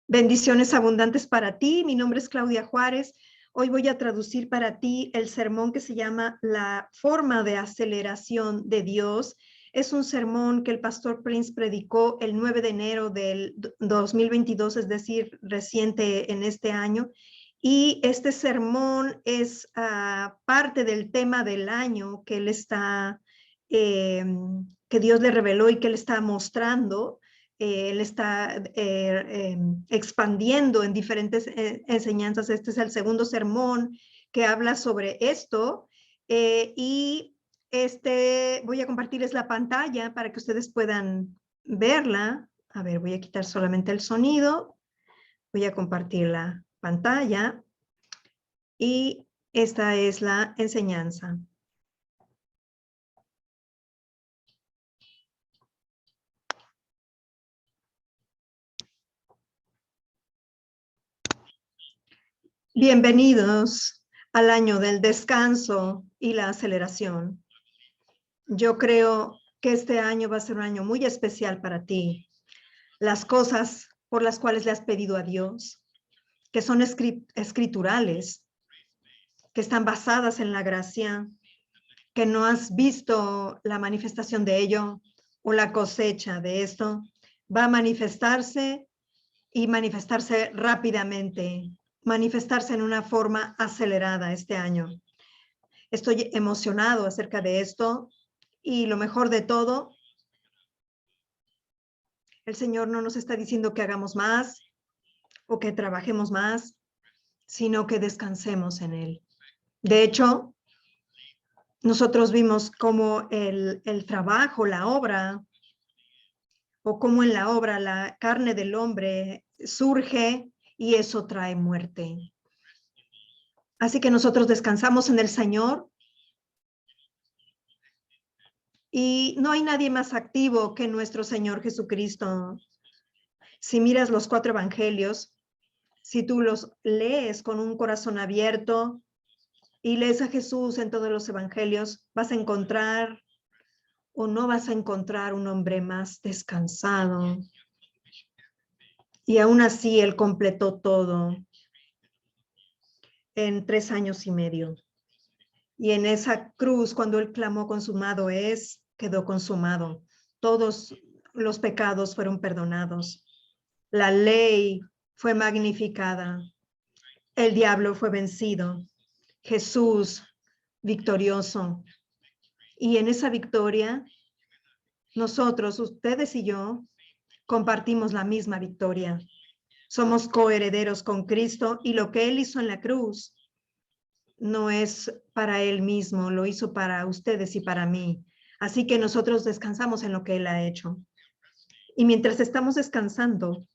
Bendiciones abundantes para ti. Mi nombre es Claudia Juárez. Hoy voy a traducir para ti el sermón que se llama La forma de aceleración de Dios. Es un sermón que el pastor Prince predicó el 9 de enero del 2022, es decir, reciente en este año. Y este sermón es parte del tema del año que él está, que Dios le reveló y que él está mostrando. Él está expandiendo en diferentes enseñanzas. Este es el segundo sermón que habla sobre esto y voy a compartirles la pantalla para que ustedes puedan verla. A ver, voy a quitar solamente el sonido. Voy a compartir la pantalla y esta es la enseñanza. Bienvenidos al año del descanso y la aceleración. Yo creo que este año va a ser un año muy especial para ti. Las cosas por las cuales le has pedido a Dios, que son escriturales, que están basadas en la gracia, que no has visto la manifestación de ello o la cosecha de esto, va a manifestarse y manifestarse rápidamente, manifestarse en una forma acelerada este año. Estoy emocionado acerca de esto y lo mejor de todo, el Señor no nos está diciendo que hagamos más o que trabajemos más, sino que descansemos en Él. De hecho, nosotros vimos cómo el trabajo, la obra, o cómo en la obra la carne del hombre surge y eso trae muerte. Así que nosotros descansamos en el Señor y no hay nadie más activo que nuestro Señor Jesucristo. Si miras los 4 evangelios, si tú los lees con un corazón abierto y lees a Jesús en todos los evangelios, vas a encontrar o no vas a encontrar un hombre más descansado. Y aún así él completó todo en 3 años y medio. Y en esa cruz, cuando él clamó consumado es, quedó consumado. Todos los pecados fueron perdonados. La ley fue magnificada. El diablo fue vencido. Jesús victorioso. Y en esa victoria, nosotros, ustedes y yo, compartimos la misma victoria. Somos coherederos con Cristo y lo que Él hizo en la cruz no es para Él mismo, lo hizo para ustedes y para mí. Así que nosotros descansamos en lo que Él ha hecho. Y mientras estamos descansando,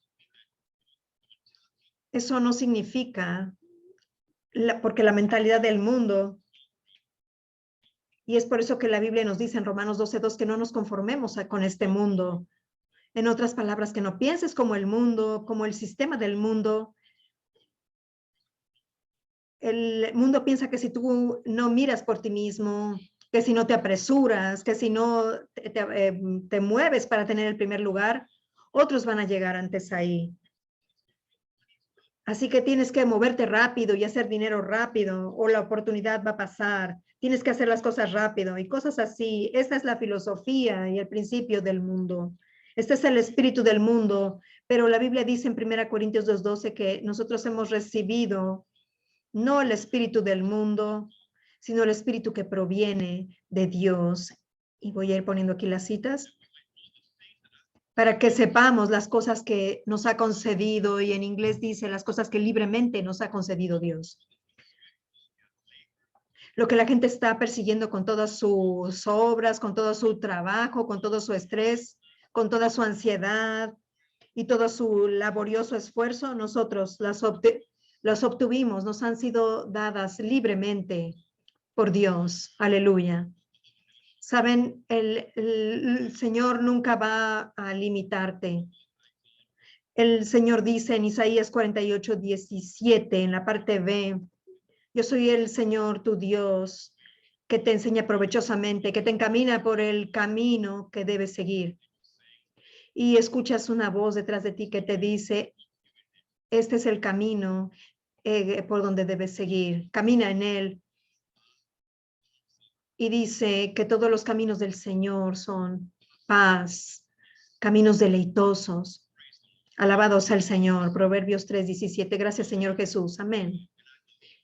eso no significa, porque la mentalidad del mundo, y es por eso que la Biblia nos dice en Romanos 12:2 que no nos conformemos con este mundo. En otras palabras, que no pienses como el mundo, como el sistema del mundo. El mundo piensa que si tú no miras por ti mismo, que si no te apresuras, que si no te mueves para tener el primer lugar, otros van a llegar antes ahí. Así que tienes que moverte rápido y hacer dinero rápido o la oportunidad va a pasar. Tienes que hacer las cosas rápido y cosas así. Esta es la filosofía y el principio del mundo. Este es el espíritu del mundo, pero la Biblia dice en 1 Corintios 2:12 que nosotros hemos recibido no el espíritu del mundo, sino el espíritu que proviene de Dios. Y voy a ir poniendo aquí las citas para que sepamos las cosas que nos ha concedido, y en inglés dice las cosas que libremente nos ha concedido Dios. Lo que la gente está persiguiendo con todas sus obras, con todo su trabajo, con todo su estrés, con toda su ansiedad y todo su laborioso esfuerzo, nosotros las obtuvimos, nos han sido dadas libremente por Dios. Aleluya. Saben, el Señor nunca va a limitarte. El Señor dice en Isaías 48:17, en la parte B, yo soy el Señor tu Dios, que te enseña provechosamente, que te encamina por el camino que debes seguir. Y escuchas una voz detrás de ti que te dice, este es el camino por donde debes seguir. Camina en él. Y dice que todos los caminos del Señor son paz, caminos deleitosos. Alabado sea el Señor. Proverbios 3:17. Gracias, Señor Jesús. Amén.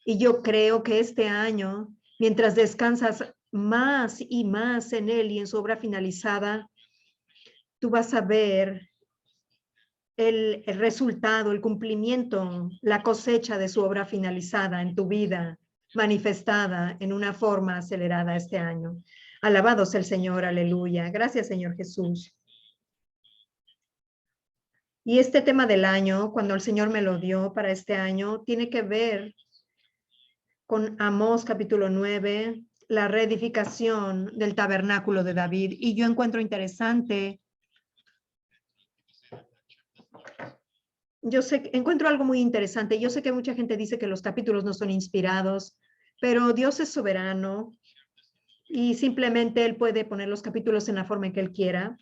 Y yo creo que este año, mientras descansas más y más en Él y en su obra finalizada, tú vas a ver el resultado, el cumplimiento, la cosecha de su obra finalizada en tu vida, manifestada en una forma acelerada este año. Alabado sea el Señor, aleluya. Gracias, Señor Jesús. Y este tema del año, cuando el Señor me lo dio para este año, tiene que ver con Amós capítulo 9, la reedificación del tabernáculo de David. Y yo encuentro interesante, encuentro algo muy interesante. Yo sé que mucha gente dice que los capítulos no son inspirados, pero Dios es soberano y simplemente Él puede poner los capítulos en la forma en que Él quiera.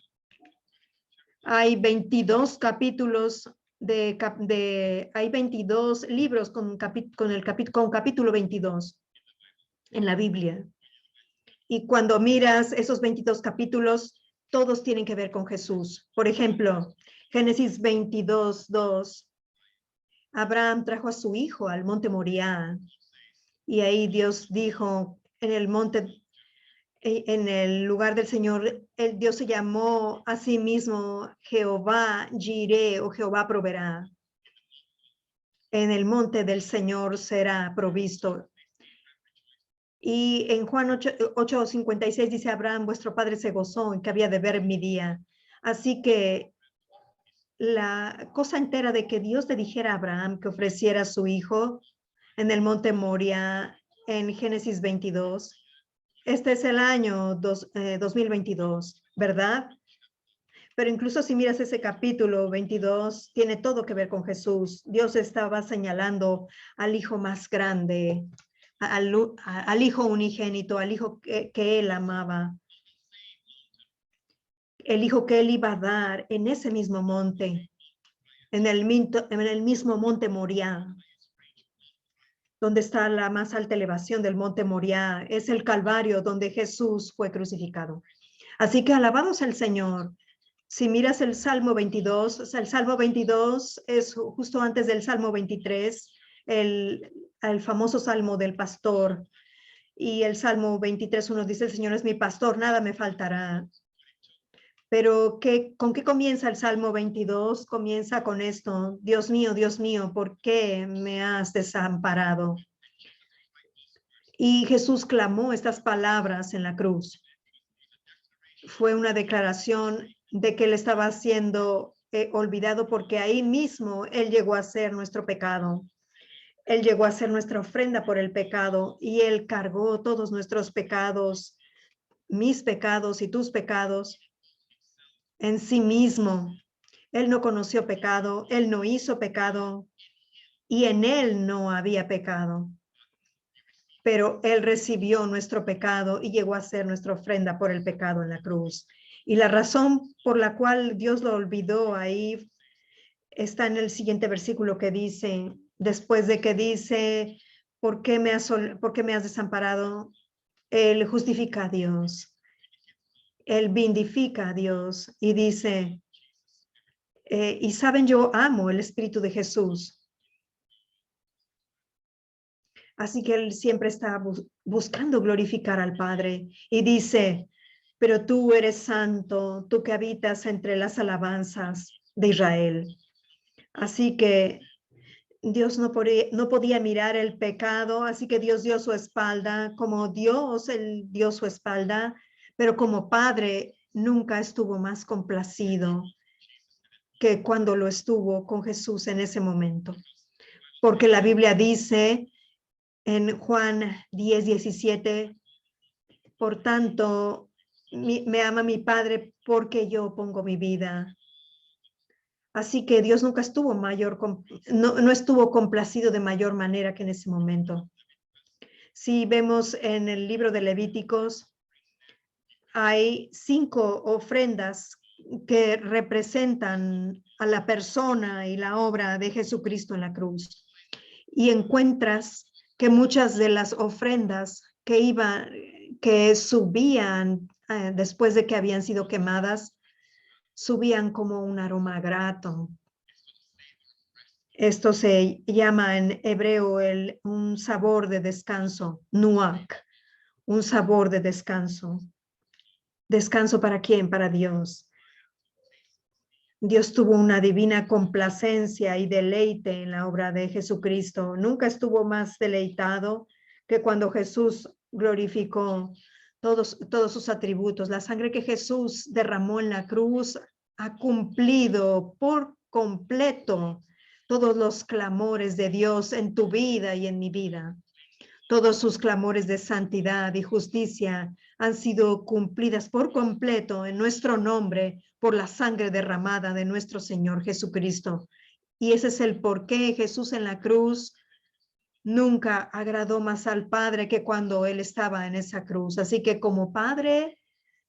Hay 22 capítulos hay 22 libros con capítulo 22 en la Biblia. Y cuando miras esos 22 capítulos, todos tienen que ver con Jesús. Por ejemplo, Génesis 22:2. Abraham trajo a su hijo al monte Moriah. Y ahí Dios dijo, en el monte, en el lugar del Señor, Dios se llamó a sí mismo Jehová Jireh, o Jehová proveerá. En el monte del Señor será provisto. Y en Juan 8:56 dice, Abraham, vuestro padre se gozó en que había de ver mi día. Así que la cosa entera de que Dios le dijera a Abraham que ofreciera a su hijo en el monte Moria en Génesis 22. Este es el año 2022, ¿verdad? Pero incluso si miras ese capítulo 22, tiene todo que ver con Jesús. Dios estaba señalando al hijo más grande, al hijo unigénito, al hijo que él amaba. El hijo que él iba a dar en ese mismo monte, en el mismo monte Moriah, donde está la más alta elevación del monte Moriah, es el Calvario donde Jesús fue crucificado. Así que alabados al Señor. Si miras el Salmo 22, o sea, el Salmo 22 es justo antes del Salmo 23, el famoso Salmo del pastor. Y el Salmo 23:1 dice, el Señor es mi pastor, nada me faltará. Pero ¿con qué comienza el Salmo 22? Comienza con esto, Dios mío, ¿por qué me has desamparado? Y Jesús clamó estas palabras en la cruz. Fue una declaración de que él estaba siendo olvidado, porque ahí mismo él llegó a ser nuestro pecado. Él llegó a ser nuestra ofrenda por el pecado y él cargó todos nuestros pecados, mis pecados y tus pecados en sí mismo. Él no conoció pecado, él no hizo pecado y en él no había pecado. Pero él recibió nuestro pecado y llegó a ser nuestra ofrenda por el pecado en la cruz. Y la razón por la cual Dios lo olvidó ahí está en el siguiente versículo que dice, después de que dice, ¿por qué me has desamparado? Él justifica a Dios. Él vindifica a Dios y dice, y saben, yo amo el Espíritu de Jesús. Así que él siempre está buscando glorificar al Padre y dice, pero tú eres santo, tú que habitas entre las alabanzas de Israel. Así que Dios no podía mirar el pecado, así que Dios dio su espalda. Como Dios, él dio su espalda, pero como Padre nunca estuvo más complacido que cuando lo estuvo con Jesús en ese momento. Porque la Biblia dice en Juan 10:17, por tanto, me ama mi Padre porque yo pongo mi vida. Así que Dios nunca estuvo no estuvo complacido de mayor manera que en ese momento. Si vemos en el libro de Levíticos, hay 5 ofrendas que representan a la persona y la obra de Jesucristo en la cruz. Y encuentras que muchas de las ofrendas que subían después de que habían sido quemadas, subían como un aroma grato. Esto se llama en hebreo un sabor de descanso, nuak, un sabor de descanso. ¿Descanso para quién? Para Dios. Dios tuvo una divina complacencia y deleite en la obra de Jesucristo. Nunca estuvo más deleitado que cuando Jesús glorificó todos sus atributos. La sangre que Jesús derramó en la cruz ha cumplido por completo todos los clamores de Dios en tu vida y en mi vida. Todos sus clamores de santidad y justicia han sido cumplidas por completo en nuestro nombre por la sangre derramada de nuestro Señor Jesucristo. Y ese es el por qué Jesús en la cruz nunca agradó más al Padre que cuando Él estaba en esa cruz. Así que como Padre,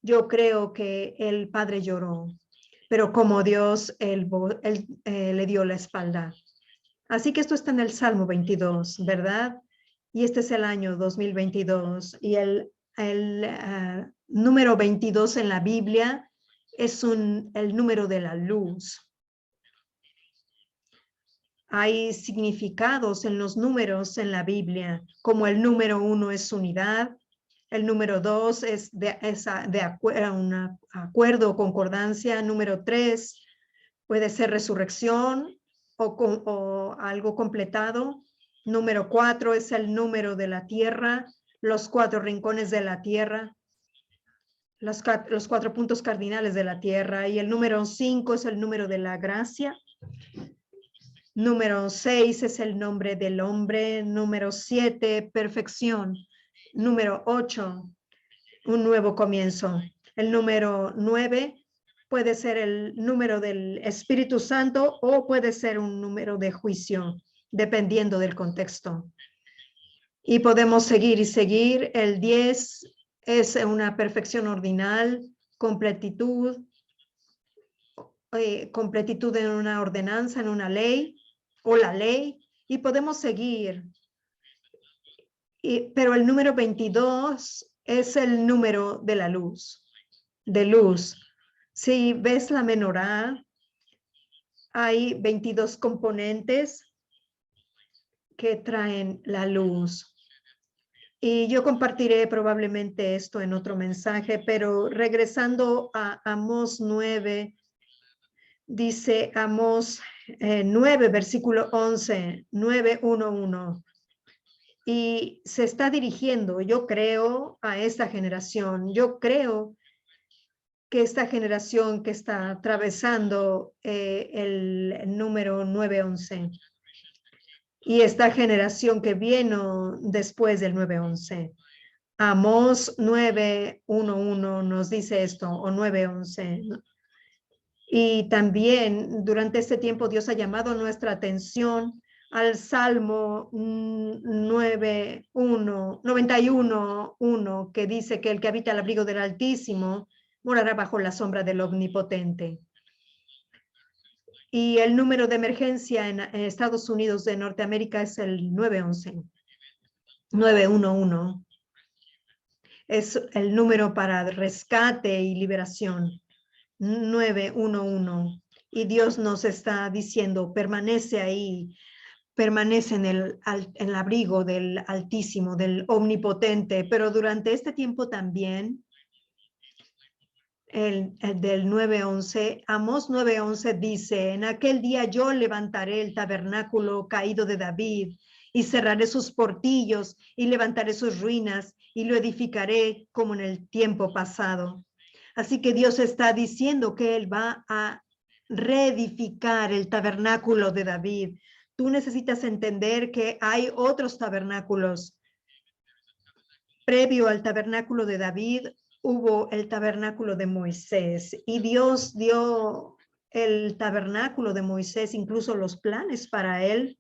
yo creo que el Padre lloró, pero como Dios, Él le dio la espalda. Así que esto está en el Salmo 22, ¿verdad? Y este es el año 2022 y el número 22 en la Biblia es el número de la luz. Hay significados en los números en la Biblia, como el número 1 es unidad, el número 2 es un acuerdo o concordancia, número 3 puede ser resurrección o algo completado. Número 4 es el número de la tierra, los 4 rincones de la tierra, los 4 puntos cardinales de la tierra. Y el número 5 es el número de la gracia. Número 6 es el nombre del hombre. Número 7, perfección. Número 8, un nuevo comienzo. El número 9 puede ser el número del Espíritu Santo o puede ser un número de juicio, dependiendo del contexto. Y podemos seguir y seguir. El 10 es una perfección ordinal, completitud, completitud en una ordenanza, en una ley o la ley. Y podemos seguir. Pero el número 22 es el número de la luz, de luz. Si ves la menorá, hay 22 componentes que traen la luz. Y yo compartiré probablemente esto en otro mensaje, pero regresando a Amós 9, dice Amós 9, versículo 11, 9:1:1. Y se está dirigiendo, yo creo, a esta generación. Yo creo que esta generación que está atravesando el número 9:11 y esta generación que vino después del 9:11. Amós 9:1:1 nos dice esto, o 9:11. Y también durante este tiempo Dios ha llamado nuestra atención al Salmo 91:1, que dice que el que habita al abrigo del Altísimo morará bajo la sombra del Omnipotente. Y el número de emergencia en Estados Unidos de Norteamérica es el 911, 911. Es el número para rescate y liberación, 911. Y Dios nos está diciendo, permanece ahí, permanece en el abrigo del Altísimo, del Omnipotente. Pero durante este tiempo también, el del 9:11, Amós 9:11 dice, en aquel día yo levantaré el tabernáculo caído de David y cerraré sus portillos y levantaré sus ruinas y lo edificaré como en el tiempo pasado. Así que Dios está diciendo que Él va a reedificar el tabernáculo de David. Tú necesitas entender que hay otros tabernáculos. Previo al tabernáculo de David, hubo el tabernáculo de Moisés y Dios dio el tabernáculo de Moisés, incluso los planes para él,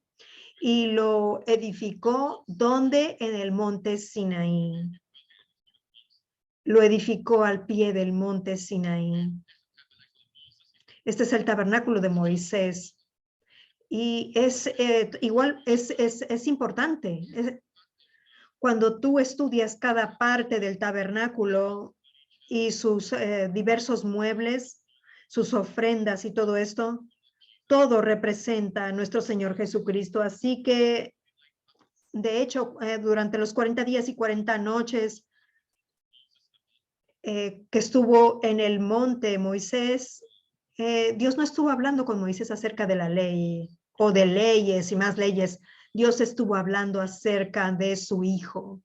y lo edificó ¿dónde? En el monte Sinaí. Lo edificó al pie del monte Sinaí. Este es el tabernáculo de Moisés. Y es igual, es importante. Cuando tú estudias cada parte del tabernáculo y sus diversos muebles, sus ofrendas y todo esto, todo representa a nuestro Señor Jesucristo. Así que, de hecho, durante los 40 días y 40 noches que estuvo en el monte Moisés, Dios no estuvo hablando con Moisés acerca de la ley o de leyes y más leyes. Dios estuvo hablando acerca de su Hijo.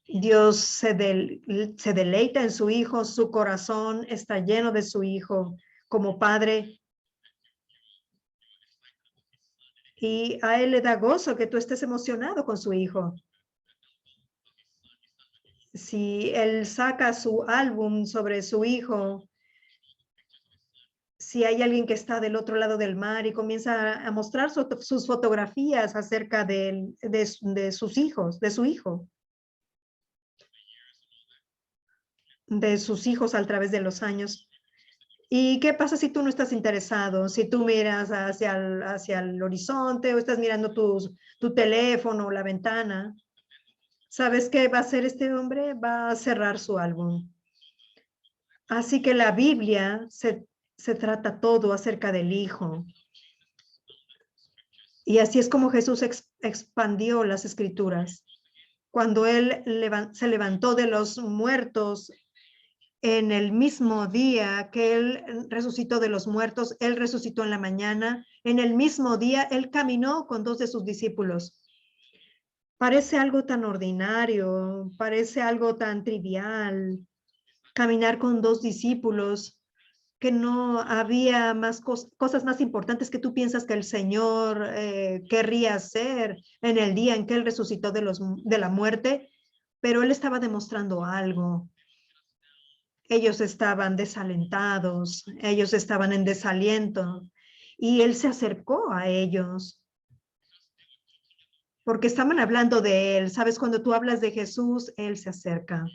Dios se deleita en su Hijo, su corazón está lleno de su Hijo como Padre. Y a Él le da gozo que tú estés emocionado con su Hijo. Si Él saca su álbum sobre su Hijo, si hay alguien que está del otro lado del mar y comienza a mostrar sus fotografías acerca de sus hijos, de su Hijo, de sus hijos a través de los años. ¿Y qué pasa si tú no estás interesado? Si tú miras hacia el horizonte o estás mirando tu teléfono o la ventana, ¿sabes qué va a hacer este hombre? Va a cerrar su álbum. Así que la Biblia se trata todo acerca del Hijo. Y así es como Jesús expandió las Escrituras. Cuando Él se levantó de los muertos, en el mismo día que Él resucitó de los muertos, Él resucitó en la mañana. En el mismo día, Él caminó con 2 de sus discípulos. Parece algo tan ordinario, parece algo tan trivial, caminar con 2 discípulos, que no había más cosas más importantes que tú piensas que el Señor querría hacer en el día en que Él resucitó de la muerte, pero Él estaba demostrando algo. Ellos estaban desalentados, ellos estaban en desaliento y Él se acercó a ellos porque estaban hablando de Él. Sabes, cuando tú hablas de Jesús, Él se acerca.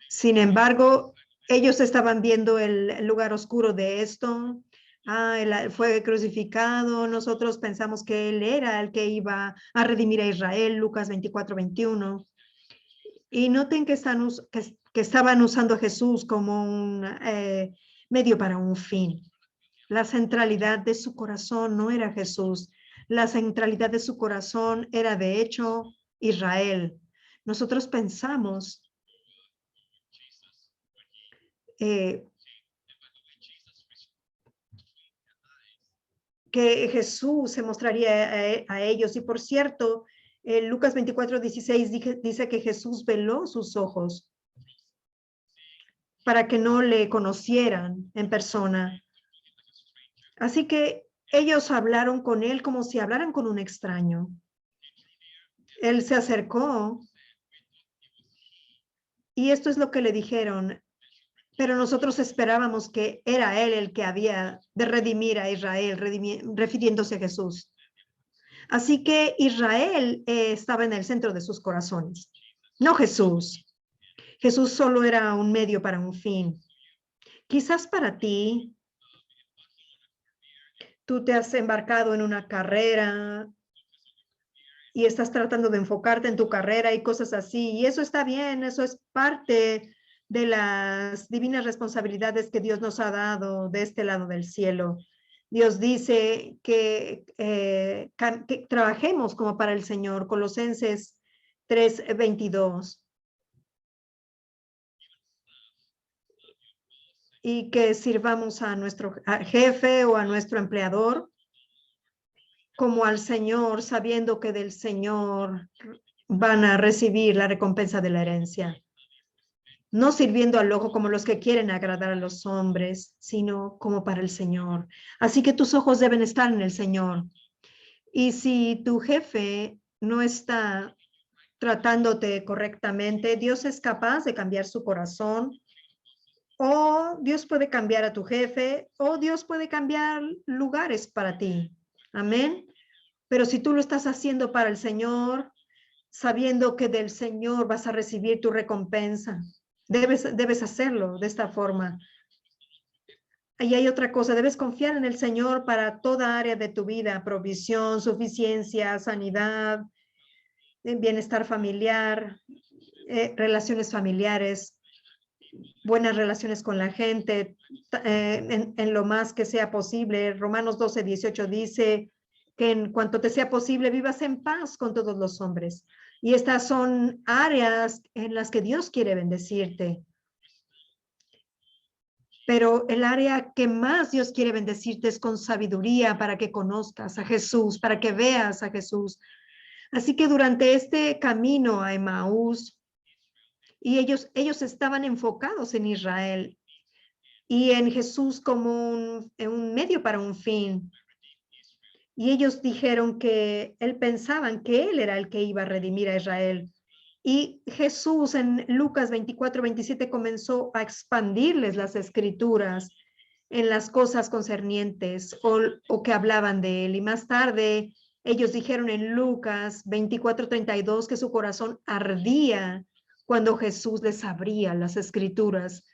Sin embargo, ellos estaban viendo el lugar oscuro de esto. Él fue crucificado. Nosotros pensamos que Él era el que iba a redimir a Israel, Lucas 24:21. Y noten que estaban usando a Jesús como un medio para un fin. La centralidad de su corazón no era Jesús. La centralidad de su corazón era, de hecho, Israel. Nosotros pensamos que Jesús se mostraría a ellos. Y por cierto, Lucas 24:16 dice que Jesús veló sus ojos para que no le conocieran en persona. Así que ellos hablaron con él como si hablaran con un extraño. Él se acercó y esto es lo que le dijeron. Pero nosotros esperábamos que era él el que había de redimir a Israel, refiriéndose a Jesús. Así que Israel estaba en el centro de sus corazones, no Jesús. Jesús solo era un medio para un fin. Quizás para ti, tú te has embarcado en una carrera y estás tratando de enfocarte en tu carrera y cosas así, y eso está bien, eso es parte de las divinas responsabilidades que Dios nos ha dado de este lado del cielo. Dios dice que trabajemos como para el Señor, Colosenses 3:22. Y que sirvamos a nuestro jefe o a nuestro empleador como al Señor, sabiendo que del Señor van a recibir la recompensa de la herencia. No sirviendo al ojo como los que quieren agradar a los hombres, sino como para el Señor. Así que tus ojos deben estar en el Señor. Y si tu jefe no está tratándote correctamente, Dios es capaz de cambiar su corazón, o Dios puede cambiar a tu jefe, o Dios puede cambiar lugares para ti. Amén. Pero si tú lo estás haciendo para el Señor, sabiendo que del Señor vas a recibir tu recompensa, debes hacerlo de esta forma. ahí hay otra cosa, debes confiar en el Señor para toda área de tu vida, provisión, suficiencia, sanidad, bienestar familiar, relaciones familiares, buenas relaciones con la gente, en lo más que sea posible. Romanos 12:18 dice que en cuanto te sea posible, vivas en paz con todos los hombres. Y estas son áreas en las que Dios quiere bendecirte. Pero el área que más Dios quiere bendecirte es con sabiduría para que conozcas a Jesús, para que veas a Jesús. Así que durante este camino a Emaús, y ellos estaban enfocados en Israel y en Jesús como un medio para un fin. Y ellos dijeron que pensaban que él era el que iba a redimir a Israel. Y Jesús en Lucas 24:27 comenzó a expandirles las escrituras en las cosas concernientes o que hablaban de él. Y más tarde ellos dijeron en Lucas 24:32 que su corazón ardía cuando Jesús les abría las escrituras.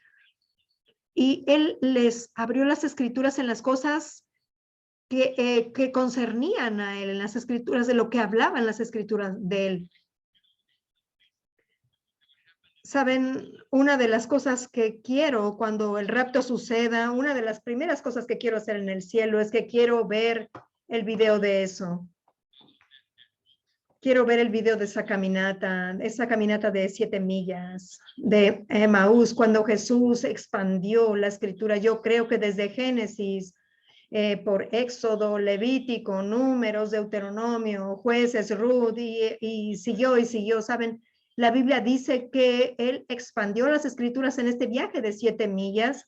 Y él les abrió las escrituras en las cosas que concernían a él, en las escrituras, de lo que hablaban las escrituras de él. Saben, una de las cosas que quiero cuando el rapto suceda, una de las primeras cosas que quiero hacer en el cielo es que quiero ver el video de eso. Quiero ver el video de esa caminata de 7 millas de Emaús, cuando Jesús expandió la escritura. Yo creo que desde Génesis, por Éxodo, Levítico, Números, Deuteronomio, Jueces, Ruth, y siguió, ¿saben? La Biblia dice que él expandió las escrituras en este viaje de 7 millas.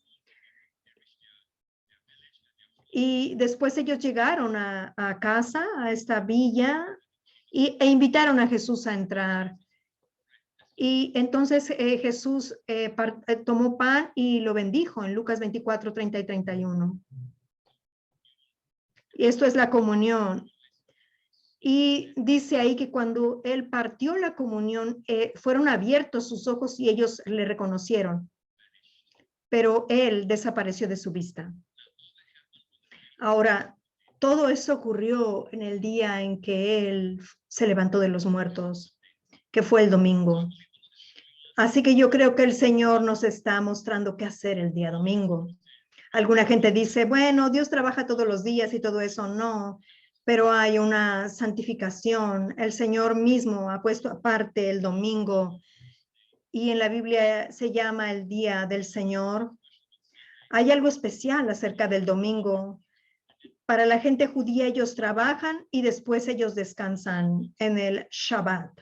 Y después ellos llegaron a casa, a esta villa, e invitaron a Jesús a entrar. Y entonces Jesús tomó pan y lo bendijo en Lucas 24:30 y 31. Y esto es la comunión. Y dice ahí que cuando él partió la comunión, fueron abiertos sus ojos y ellos le reconocieron. Pero él desapareció de su vista. Ahora, todo eso ocurrió en el día en que él se levantó de los muertos, que fue el domingo. Así que yo creo que el Señor nos está mostrando qué hacer el día domingo. Alguna gente dice, bueno, Dios trabaja todos los días y todo eso. No, pero hay una santificación. El Señor mismo ha puesto aparte el domingo y en la Biblia se llama el día del Señor. Hay algo especial acerca del domingo. Para la gente judía ellos trabajan y después ellos descansan en el Shabbat,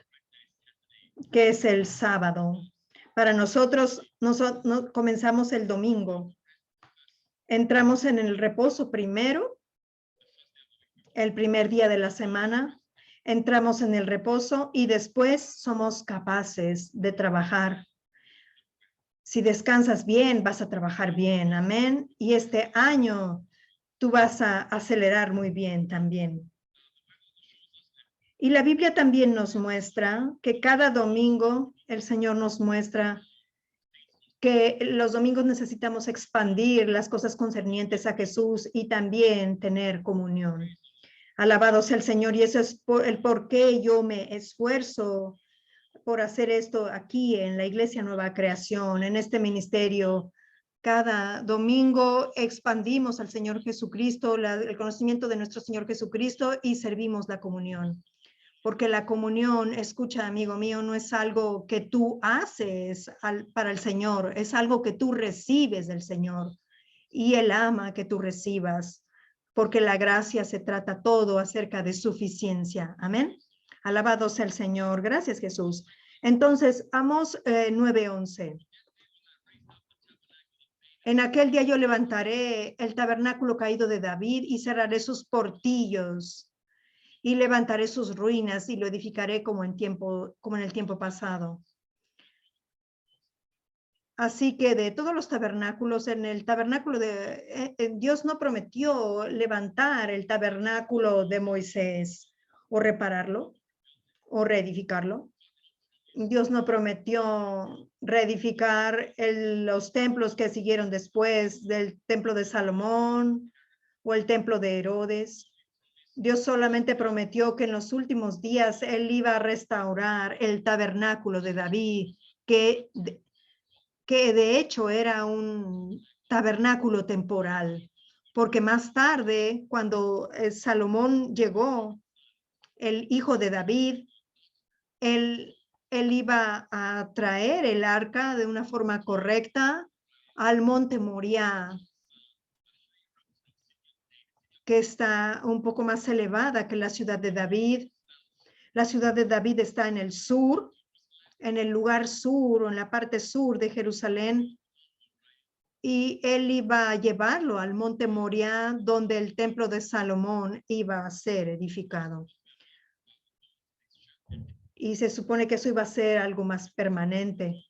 que es el sábado. Para nosotros comenzamos el domingo. Entramos en el reposo primero, el primer día de la semana. Entramos en el reposo y después somos capaces de trabajar. Si descansas bien, vas a trabajar bien. Amén. Y este año tú vas a acelerar muy bien también. Y la Biblia también nos muestra que cada domingo el Señor nos muestra que los domingos necesitamos expandir las cosas concernientes a Jesús y también tener comunión. Alabado sea el Señor, y eso es el por qué yo me esfuerzo por hacer esto aquí en la Iglesia Nueva Creación, en este ministerio. Cada domingo expandimos al Señor Jesucristo, el conocimiento de nuestro Señor Jesucristo, y servimos la comunión. Porque la comunión, escucha, amigo mío, no es algo que tú haces para el Señor, es algo que tú recibes del Señor. Y Él ama que tú recibas, porque la gracia se trata todo acerca de suficiencia. Amén. Alabado sea el Señor. Gracias, Jesús. Entonces, Amós 9:11. En aquel día yo levantaré el tabernáculo caído de David y cerraré sus portillos y levantaré sus ruinas y lo edificaré como en el tiempo pasado. Así que de todos los tabernáculos, en el tabernáculo Dios no prometió levantar el tabernáculo de Moisés o repararlo o reedificarlo. Dios no prometió reedificar los templos que siguieron después del templo de Salomón o el templo de Herodes. Dios solamente prometió que en los últimos días Él iba a restaurar el tabernáculo de David, que de hecho era un tabernáculo temporal, porque más tarde, cuando Salomón llegó, el hijo de David, él iba a traer el arca de una forma correcta al monte Moriah, que está un poco más elevada que la ciudad de David. La ciudad de David está en el sur, en el lugar sur o en la parte sur de Jerusalén. Y él iba a llevarlo al monte Moriah, donde el templo de Salomón iba a ser edificado. Y se supone que eso iba a ser algo más permanente.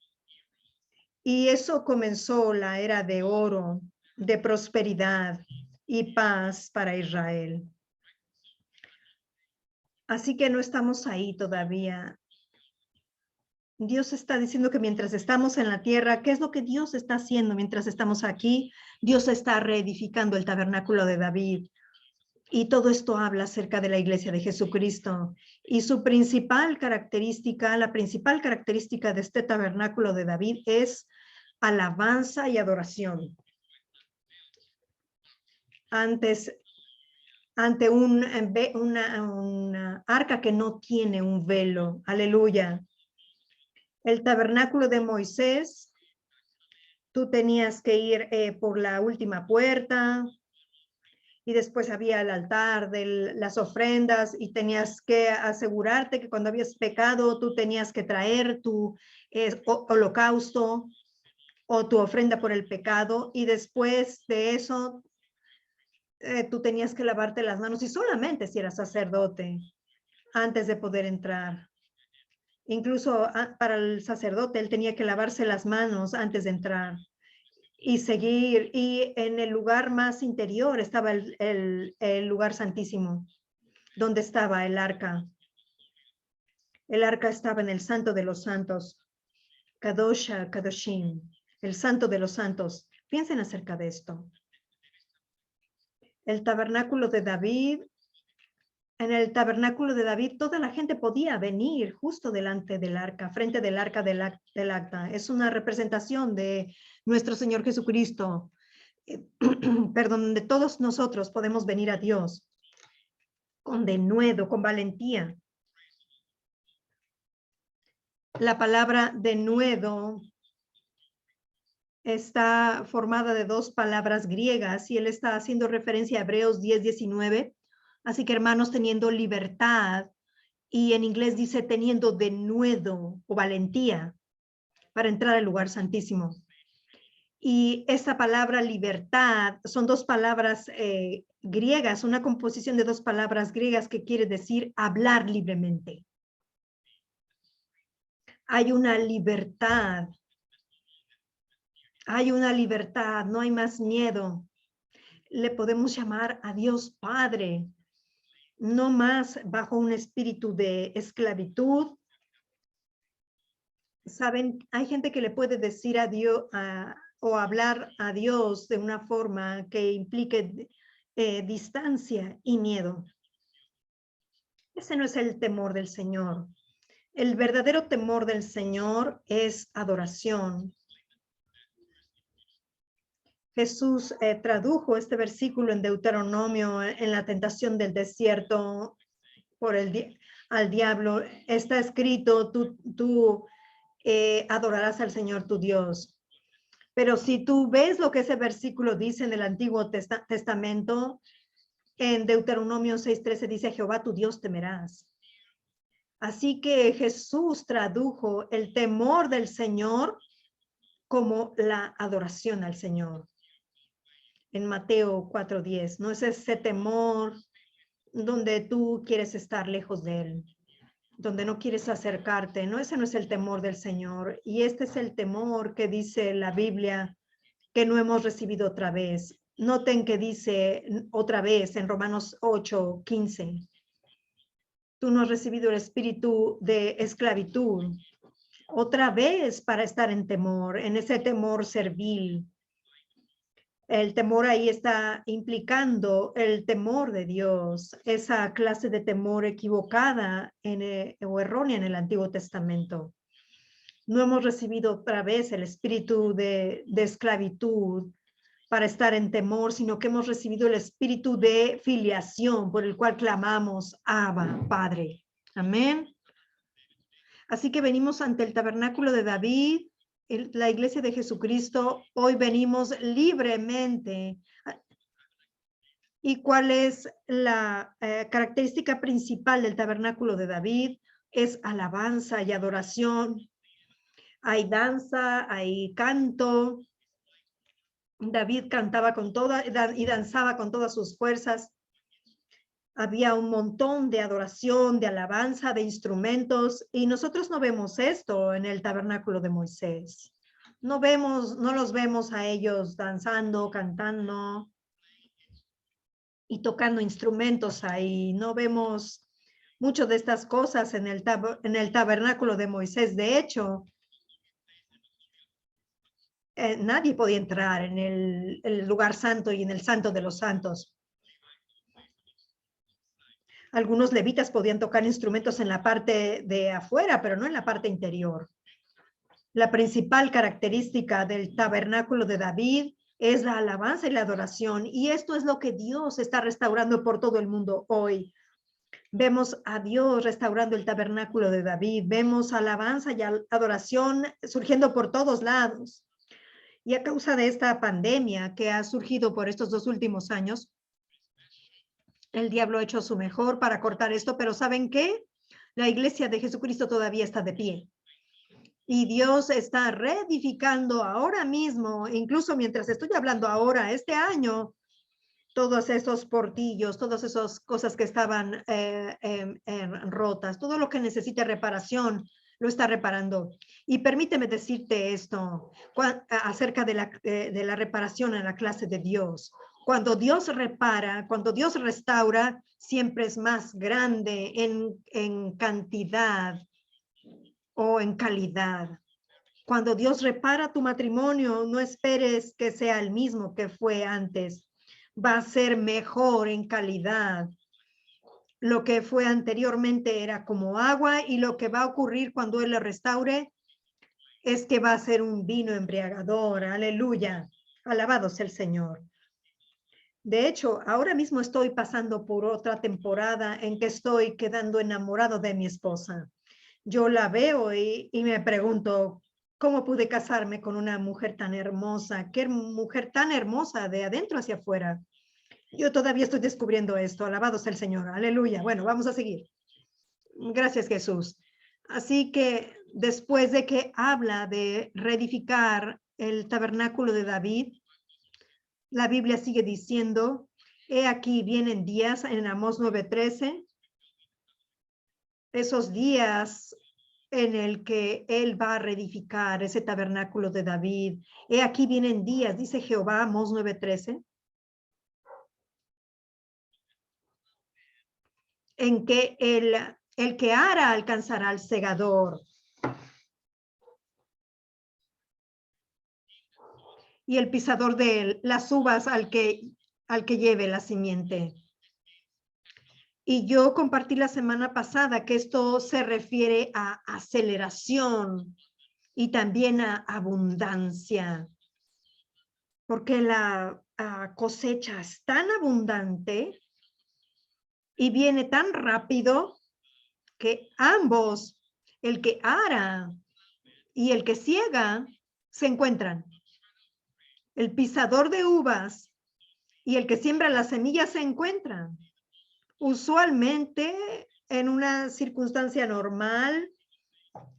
Y eso comenzó la era de oro, de prosperidad y paz para Israel. Así que no estamos ahí todavía. Dios está diciendo que mientras estamos en la tierra, ¿qué es lo que Dios está haciendo mientras estamos aquí? Dios está reedificando el tabernáculo de David. Y todo esto habla acerca de la iglesia de Jesucristo. Y su principal característica, la principal característica de este tabernáculo de David es alabanza y adoración. Ante una arca que no tiene un velo. Aleluya. El tabernáculo de Moisés, tú tenías que ir por la última puerta y después había el altar de las ofrendas y tenías que asegurarte que cuando habías pecado tú tenías que traer tu holocausto o tu ofrenda por el pecado, y después de eso tú tenías que lavarte las manos, y solamente si eras sacerdote antes de poder entrar. Incluso para el sacerdote, él tenía que lavarse las manos antes de entrar y seguir. Y en el lugar más interior estaba el lugar santísimo, donde estaba el arca. El arca estaba en el santo de los santos, Kadosha Kadoshim, el santo de los santos. Piensen acerca de esto. El tabernáculo de David. En el tabernáculo de David, toda la gente podía venir justo delante del arca, frente del arca del acta. Es una representación de nuestro Señor Jesucristo, perdón, donde todos nosotros podemos venir a Dios con denuedo, con valentía. La palabra denuedo está formada de dos palabras griegas y él está haciendo referencia a Hebreos 10:19. Así que, hermanos, teniendo libertad, y en inglés dice teniendo denuedo o valentía para entrar al lugar santísimo. Y esta palabra libertad son dos palabras griegas, una composición de dos palabras griegas que quiere decir hablar libremente. Hay una libertad. Hay una libertad, no hay más miedo. Le podemos llamar a Dios Padre. No más bajo un espíritu de esclavitud. Saben, hay gente que le puede decir a Dios o hablar a Dios de una forma que implique distancia y miedo. Ese no es el temor del Señor. El verdadero temor del Señor es adoración. Jesús tradujo este versículo en Deuteronomio en la tentación del desierto al diablo. Está escrito, tú adorarás al Señor tu Dios. Pero si tú ves lo que ese versículo dice en el Antiguo Testamento, en Deuteronomio 6:13 dice, Jehová tu Dios temerás. Así que Jesús tradujo el temor del Señor como la adoración al Señor. En Mateo 4:10, no es ese temor donde tú quieres estar lejos de él, donde no quieres acercarte, no, ese no es el temor del Señor. Y este es el temor que dice la Biblia que no hemos recibido otra vez. Noten que dice otra vez en Romanos 8:15. Tú no has recibido el espíritu de esclavitud otra vez para estar en temor, en ese temor servil. El temor ahí está implicando el temor de Dios, esa clase de temor equivocada o errónea en el Antiguo Testamento. No hemos recibido otra vez el espíritu de esclavitud para estar en temor, sino que hemos recibido el espíritu de filiación por el cual clamamos, Abba, Padre. Amén. Así que venimos ante el tabernáculo de David, la iglesia de Jesucristo. Hoy venimos libremente. ¿Y cuál es la característica principal del tabernáculo de David? Es alabanza y adoración. Hay danza, hay canto. David cantaba con toda y danzaba con todas sus fuerzas. Había un montón de adoración, de alabanza, de instrumentos, y nosotros no vemos esto en el tabernáculo de Moisés. No los vemos a ellos danzando, cantando y tocando instrumentos ahí. No vemos mucho de estas cosas en el tabernáculo de Moisés. De hecho, nadie podía entrar en el lugar santo y en el santo de los santos. Algunos levitas podían tocar instrumentos en la parte de afuera, pero no en la parte interior. La principal característica del tabernáculo de David es la alabanza y la adoración, y esto es lo que Dios está restaurando por todo el mundo hoy. Vemos a Dios restaurando el tabernáculo de David, vemos alabanza y adoración surgiendo por todos lados. Y a causa de esta pandemia que ha surgido por estos 2 últimos años, el diablo ha hecho su mejor para cortar esto, pero ¿saben qué? La iglesia de Jesucristo todavía está de pie. Y Dios está reedificando ahora mismo, incluso mientras estoy hablando ahora, este año, todos esos portillos, todas esas cosas que estaban rotas, todo lo que necesita reparación, lo está reparando. Y permíteme decirte esto acerca de la reparación en la clase de Dios. Cuando Dios repara, cuando Dios restaura, siempre es más grande en cantidad o en calidad. Cuando Dios repara tu matrimonio, no esperes que sea el mismo que fue antes. Va a ser mejor en calidad. Lo que fue anteriormente era como agua, y lo que va a ocurrir cuando Él lo restaure es que va a ser un vino embriagador. Aleluya. Alabado sea el Señor. De hecho, ahora mismo estoy pasando por otra temporada en que estoy quedando enamorado de mi esposa. Yo la veo y me pregunto, ¿cómo pude casarme con una mujer tan hermosa? ¿Qué mujer tan hermosa de adentro hacia afuera? Yo todavía estoy descubriendo esto. Alabado sea el Señor. Aleluya. Bueno, vamos a seguir. Gracias, Jesús. Así que después de que habla de reedificar el tabernáculo de David, la Biblia sigue diciendo, he aquí vienen días en Amós 9:13, esos días en el que Él va a reedificar ese tabernáculo de David. He aquí vienen días, dice Jehová, Amós 9:13, en que el que ara alcanzará al segador, y el pisador de las uvas al que lleve la simiente. Y yo compartí la semana pasada que esto se refiere a aceleración y también a abundancia, porque la cosecha es tan abundante y viene tan rápido que ambos, el que ara y el que ciega, se encuentran. El pisador de uvas y el que siembra las semillas se encuentran. Usualmente, en una circunstancia normal,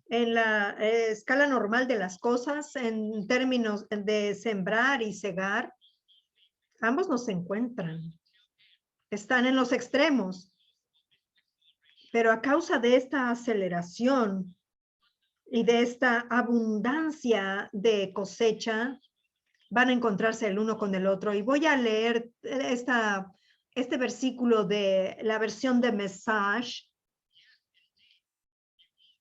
en la escala normal de las cosas, en términos de sembrar y cegar, ambos no se encuentran. Están en los extremos. Pero a causa de esta aceleración y de esta abundancia de cosecha, van a encontrarse el uno con el otro. Y voy a leer este versículo de la versión de Message.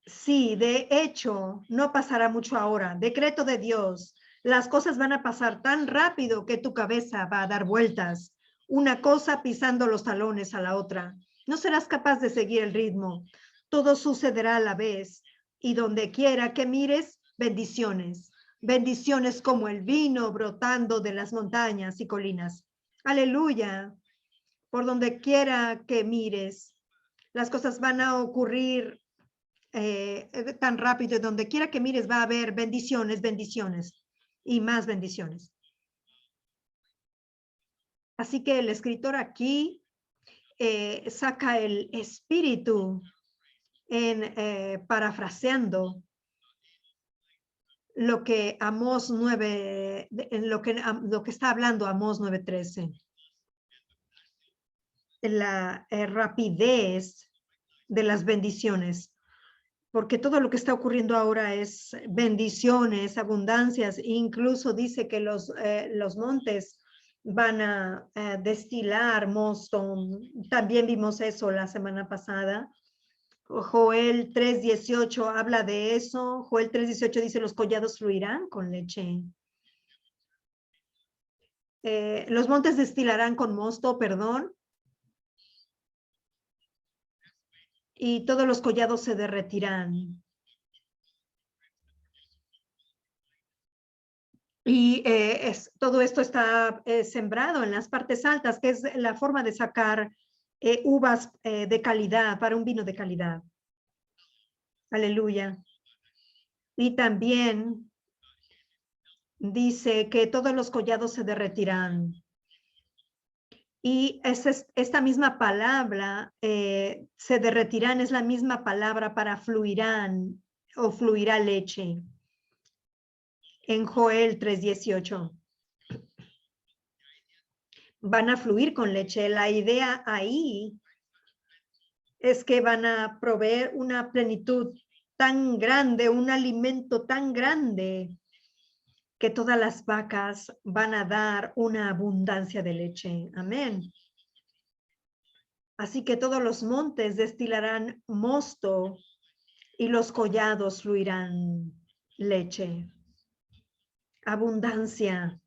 Sí, de hecho, no pasará mucho ahora. Decreto de Dios. Las cosas van a pasar tan rápido que tu cabeza va a dar vueltas. Una cosa pisando los talones a la otra. No serás capaz de seguir el ritmo. Todo sucederá a la vez. Y donde quiera que mires, bendiciones. Bendiciones como el vino brotando de las montañas y colinas. Aleluya. Por donde quiera que mires, las cosas van a ocurrir tan rápido. Donde quiera que mires va a haber bendiciones, bendiciones y más bendiciones. Así que el escritor aquí saca el espíritu parafraseando lo que Amós 9, lo que está hablando Amós 9:13. La rapidez de las bendiciones, porque todo lo que está ocurriendo ahora es bendiciones, abundancias, incluso dice que los montes van a destilar mosto. También vimos eso la semana pasada. Joel 3:18 habla de eso. Joel 3:18 dice los collados fluirán con leche. Los montes destilarán con mosto, perdón. Y todos los collados se derretirán. Y todo esto está sembrado en las partes altas, que es la forma de sacar uvas de calidad, para un vino de calidad. Aleluya. Y también dice que todos los collados se derretirán. Y esta misma palabra, se derretirán, es la misma palabra para fluirán o fluirá leche. En Joel 3:18. Van a fluir con leche. La idea ahí es que van a proveer una plenitud tan grande, un alimento tan grande, que todas las vacas van a dar una abundancia de leche. Amén. Así que todos los montes destilarán mosto y los collados fluirán leche. Abundancia,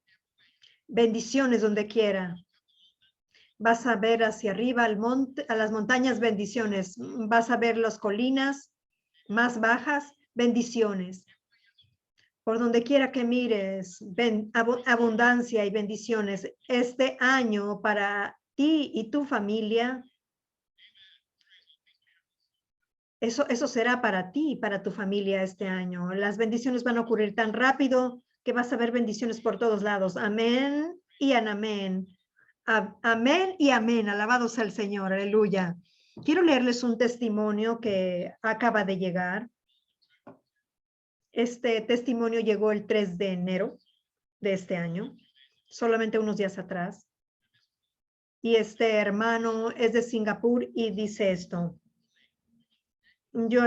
bendiciones donde quiera. Vas a ver hacia arriba al monte, a las montañas, bendiciones. Vas a ver las colinas más bajas, bendiciones. Por donde quiera que mires, abundancia y bendiciones. Este año para ti y tu familia, eso será para ti y para tu familia este año. Las bendiciones van a ocurrir tan rápido que vas a ver bendiciones por todos lados. Amén y amén. Amén y amén. Alabado sea el Señor. Aleluya. Quiero leerles un testimonio que acaba de llegar. Este testimonio llegó el 3 de enero de este año, solamente unos días atrás. Y este hermano es de Singapur y dice esto. Yo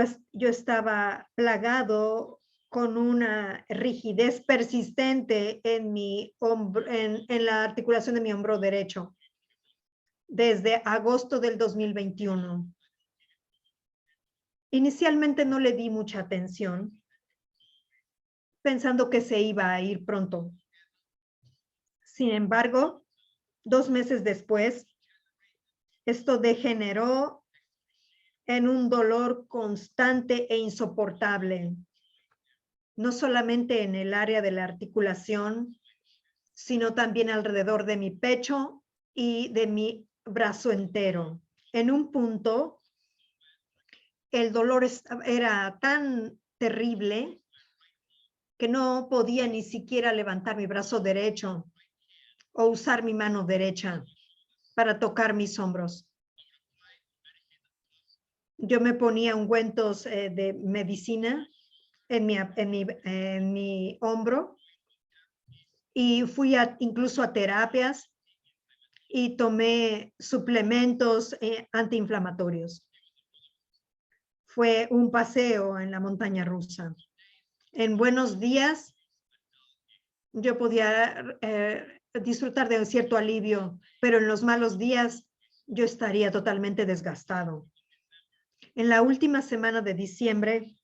estaba plagado con una rigidez persistente en mi hombro, en la articulación de mi hombro derecho, desde agosto del 2021. Inicialmente no le di mucha atención, pensando que se iba a ir pronto. Sin embargo, 2 meses después, esto degeneró en un dolor constante e insoportable, no solamente en el área de la articulación, sino también alrededor de mi pecho y de mi brazo entero. En un punto, el dolor era tan terrible que no podía ni siquiera levantar mi brazo derecho o usar mi mano derecha para tocar mis hombros. Yo me ponía ungüentos de medicina en mi hombro y fui incluso a terapias y tomé suplementos antiinflamatorios. Fue un paseo en la montaña rusa. En buenos días, yo podía disfrutar de un cierto alivio, pero en los malos días, yo estaría totalmente desgastado. En la última semana de diciembre,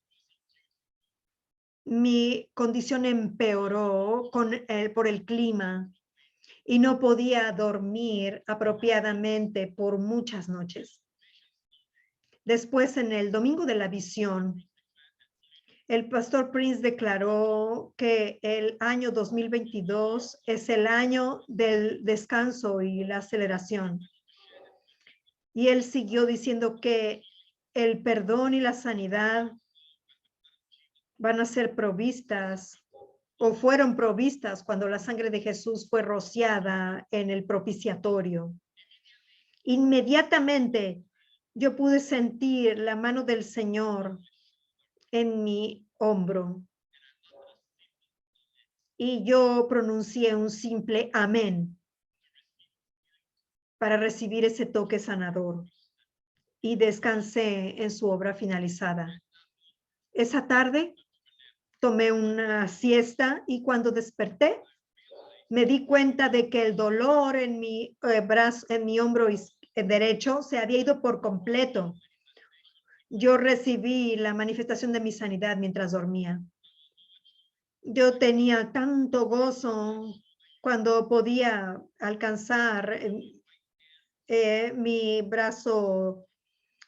mi condición empeoró por el clima y no podía dormir apropiadamente por muchas noches. Después, en el domingo de la visión, el pastor Prince declaró que el año 2022 es el año del descanso y la aceleración. Y él siguió diciendo que el perdón y la sanidad van a ser provistas o fueron provistas cuando la sangre de Jesús fue rociada en el propiciatorio. Inmediatamente yo pude sentir la mano del Señor en mi hombro y yo pronuncié un simple amén para recibir ese toque sanador y descansé en su obra finalizada. Esa tarde tomé una siesta y cuando desperté me di cuenta de que el dolor en mi brazo, en mi hombro derecho se había ido por completo. Yo recibí la manifestación de mi sanidad mientras dormía. Yo tenía tanto gozo cuando podía alcanzar mi brazo,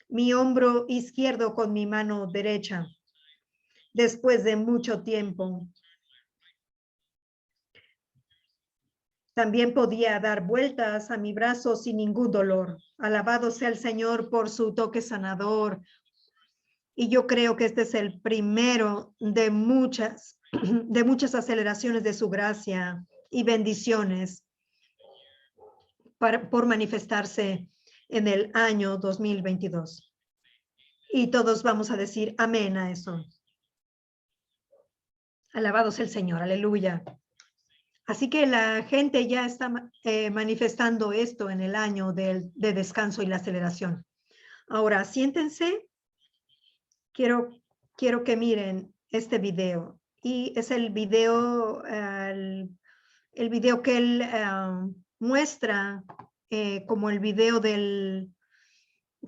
mi hombro izquierdo con mi mano derecha, después de mucho tiempo. También podía dar vueltas a mi brazo sin ningún dolor. Alabado sea el Señor por su toque sanador. Y yo creo que este es el primero de muchas aceleraciones de su gracia y bendiciones por manifestarse en el año 2022. Y todos vamos a decir amén a eso. Alabado sea el Señor, aleluya. Así que la gente ya está manifestando esto en el año de descanso y la aceleración. Ahora, siéntense. Quiero que miren este video. Y es el video que él muestra como el video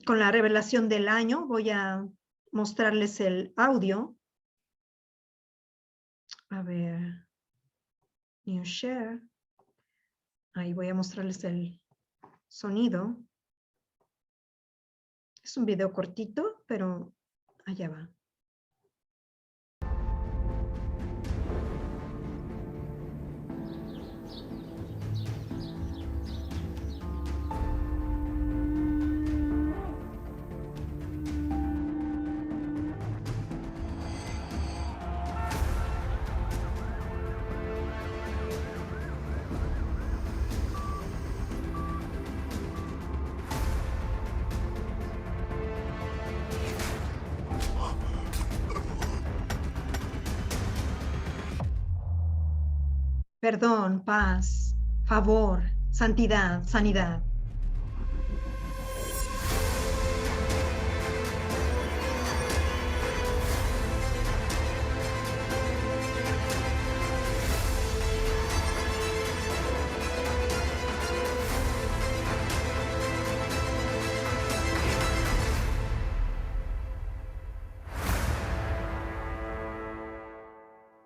con la revelación del año. Voy a mostrarles el audio. A ver. New share. Ahí voy a mostrarles el sonido. Es un video cortito, pero allá va. Perdón, paz, favor, santidad, sanidad.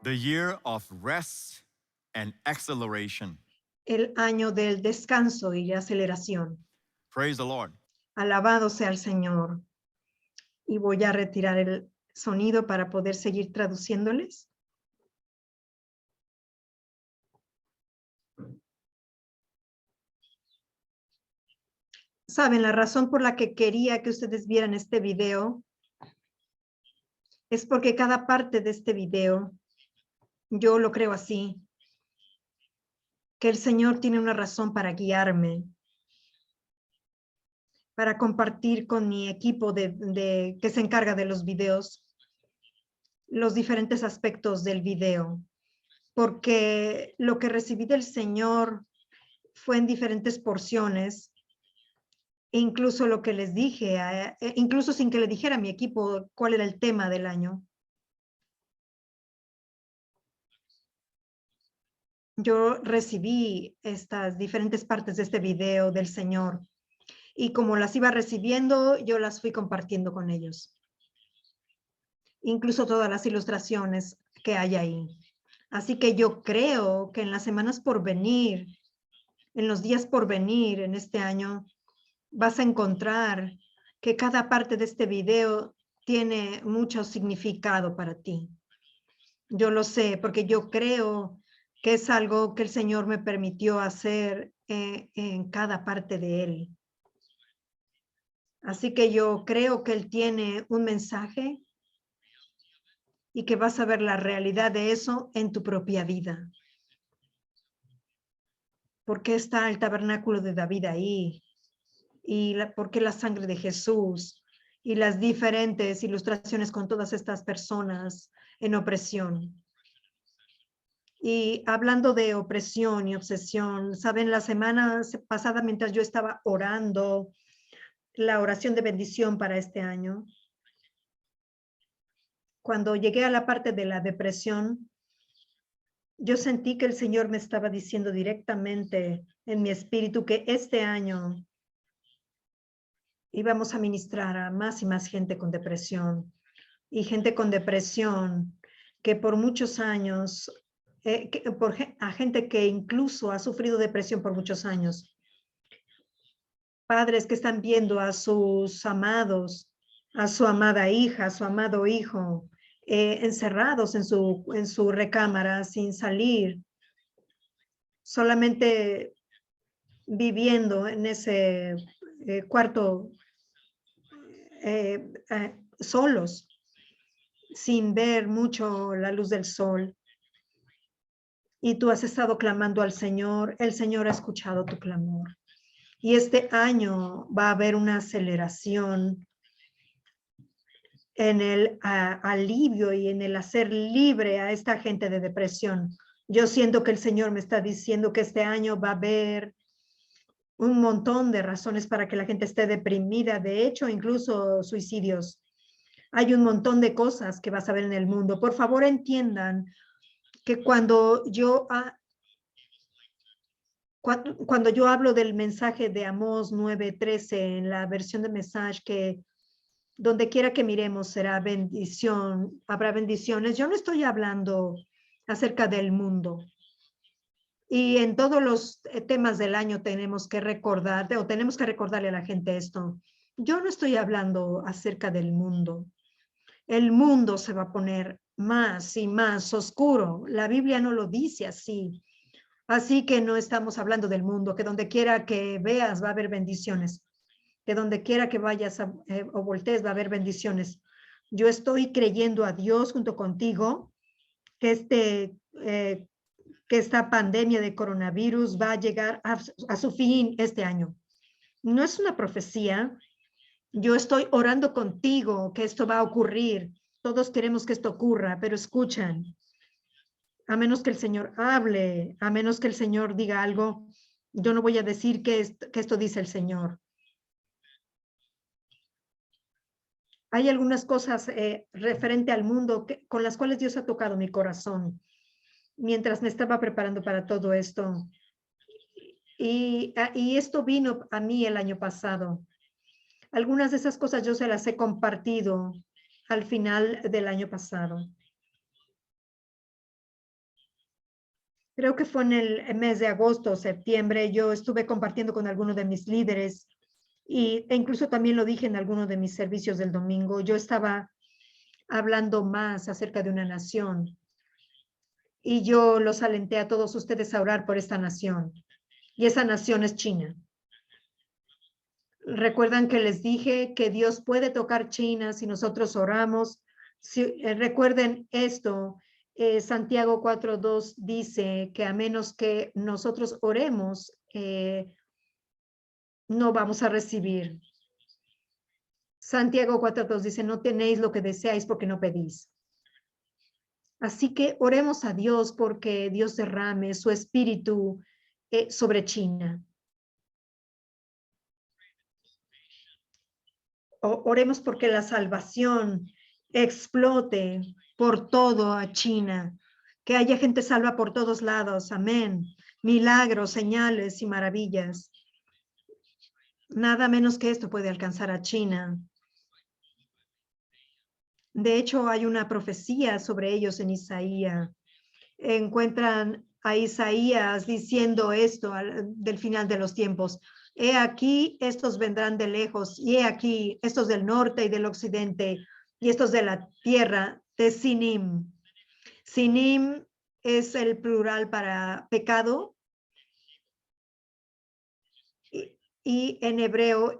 The year of rest and acceleration. El año del descanso y la aceleración. Praise the Lord. Alabado sea el Señor. Y voy a retirar el sonido para poder seguir traduciéndoles. Saben, la razón por la que quería que ustedes vieran este video es porque cada parte de este video, yo lo creo así, que el Señor tiene una razón para guiarme, para compartir con mi equipo que se encarga de los videos, los diferentes aspectos del video, porque lo que recibí del Señor fue en diferentes porciones, incluso lo que les dije, incluso sin que le dijera a mi equipo cuál era el tema del año. Yo recibí estas diferentes partes de este video del Señor y como las iba recibiendo, yo las fui compartiendo con ellos. Incluso todas las ilustraciones que hay ahí. Así que yo creo que en las semanas por venir, en los días por venir en este año, vas a encontrar que cada parte de este video tiene mucho significado para ti. Yo lo sé porque yo creo que es algo que el Señor me permitió hacer en cada parte de Él. Así que yo creo que Él tiene un mensaje y que vas a ver la realidad de eso en tu propia vida. ¿Por qué está el tabernáculo de David ahí? ¿Y por qué la sangre de Jesús? Y las diferentes ilustraciones con todas estas personas en opresión. Y hablando de opresión y obsesión, ¿saben? La semana pasada, mientras yo estaba orando la oración de bendición para este año, cuando llegué a la parte de la depresión, yo sentí que el Señor me estaba diciendo directamente en mi espíritu que este año íbamos a ministrar a más y más gente con depresión, y gente con depresión que por muchos años, a gente que incluso ha sufrido depresión por muchos años. Padres que están viendo a sus amados, a su amada hija, a su amado hijo, encerrados en su recámara sin salir, solamente viviendo en ese cuarto solos, sin ver mucho la luz del sol. Y tú has estado clamando al Señor, el Señor ha escuchado tu clamor. Y este año va a haber una aceleración en el alivio y en el hacer libre a esta gente de depresión. Yo siento que el Señor me está diciendo que este año va a haber un montón de razones para que la gente esté deprimida, de hecho, incluso suicidios. Hay un montón de cosas que vas a ver en el mundo. Por favor, entiendan que cuando yo hablo del mensaje de Amós 9:13 en la versión de mensaje que donde quiera que miremos será bendición, habrá bendiciones. Yo no estoy hablando acerca del mundo. Y en todos los temas del año tenemos que recordar, o tenemos que recordarle a la gente esto. Yo no estoy hablando acerca del mundo. El mundo se va a poner más y más oscuro. La Biblia no lo dice así. Así que no estamos hablando del mundo, que donde quiera que veas va a haber bendiciones. Que donde quiera que vayas o voltees va a haber bendiciones. Yo estoy creyendo a Dios junto contigo que esta pandemia de coronavirus va a llegar a su fin este año. No es una profecía. Yo estoy orando contigo que esto va a ocurrir. Todos queremos que esto ocurra, pero escuchan. A menos que el Señor hable, a menos que el Señor diga algo, yo no voy a decir que esto dice el Señor. Hay algunas cosas referente al mundo con las cuales Dios ha tocado mi corazón mientras me estaba preparando para todo esto. Y esto vino a mí el año pasado. Algunas de esas cosas yo se las he compartido al final del año pasado. Creo que fue en el mes de agosto o septiembre. Yo estuve compartiendo con algunos de mis líderes e incluso también lo dije en alguno de mis servicios del domingo. Yo estaba hablando más acerca de una nación y yo los alenté a todos ustedes a orar por esta nación. Y esa nación es China. Recuerdan que les dije que Dios puede tocar China si nosotros oramos. Recuerden esto, Santiago 4:2 dice que a menos que nosotros oremos, no vamos a recibir. Santiago 4:2 dice, no tenéis lo que deseáis porque no pedís. Así que oremos a Dios porque Dios derrame su espíritu sobre China. Oremos porque la salvación explote por todo a China, que haya gente salva por todos lados, amén. Milagros, señales y maravillas. Nada menos que esto puede alcanzar a China. De hecho, hay una profecía sobre ellos en Isaías. Encuentran a Isaías diciendo esto del final de los tiempos. He aquí, estos vendrán de lejos, y he aquí, estos del norte y del occidente, y estos de la tierra de Sinim. Sinim es el plural para pecado, y en hebreo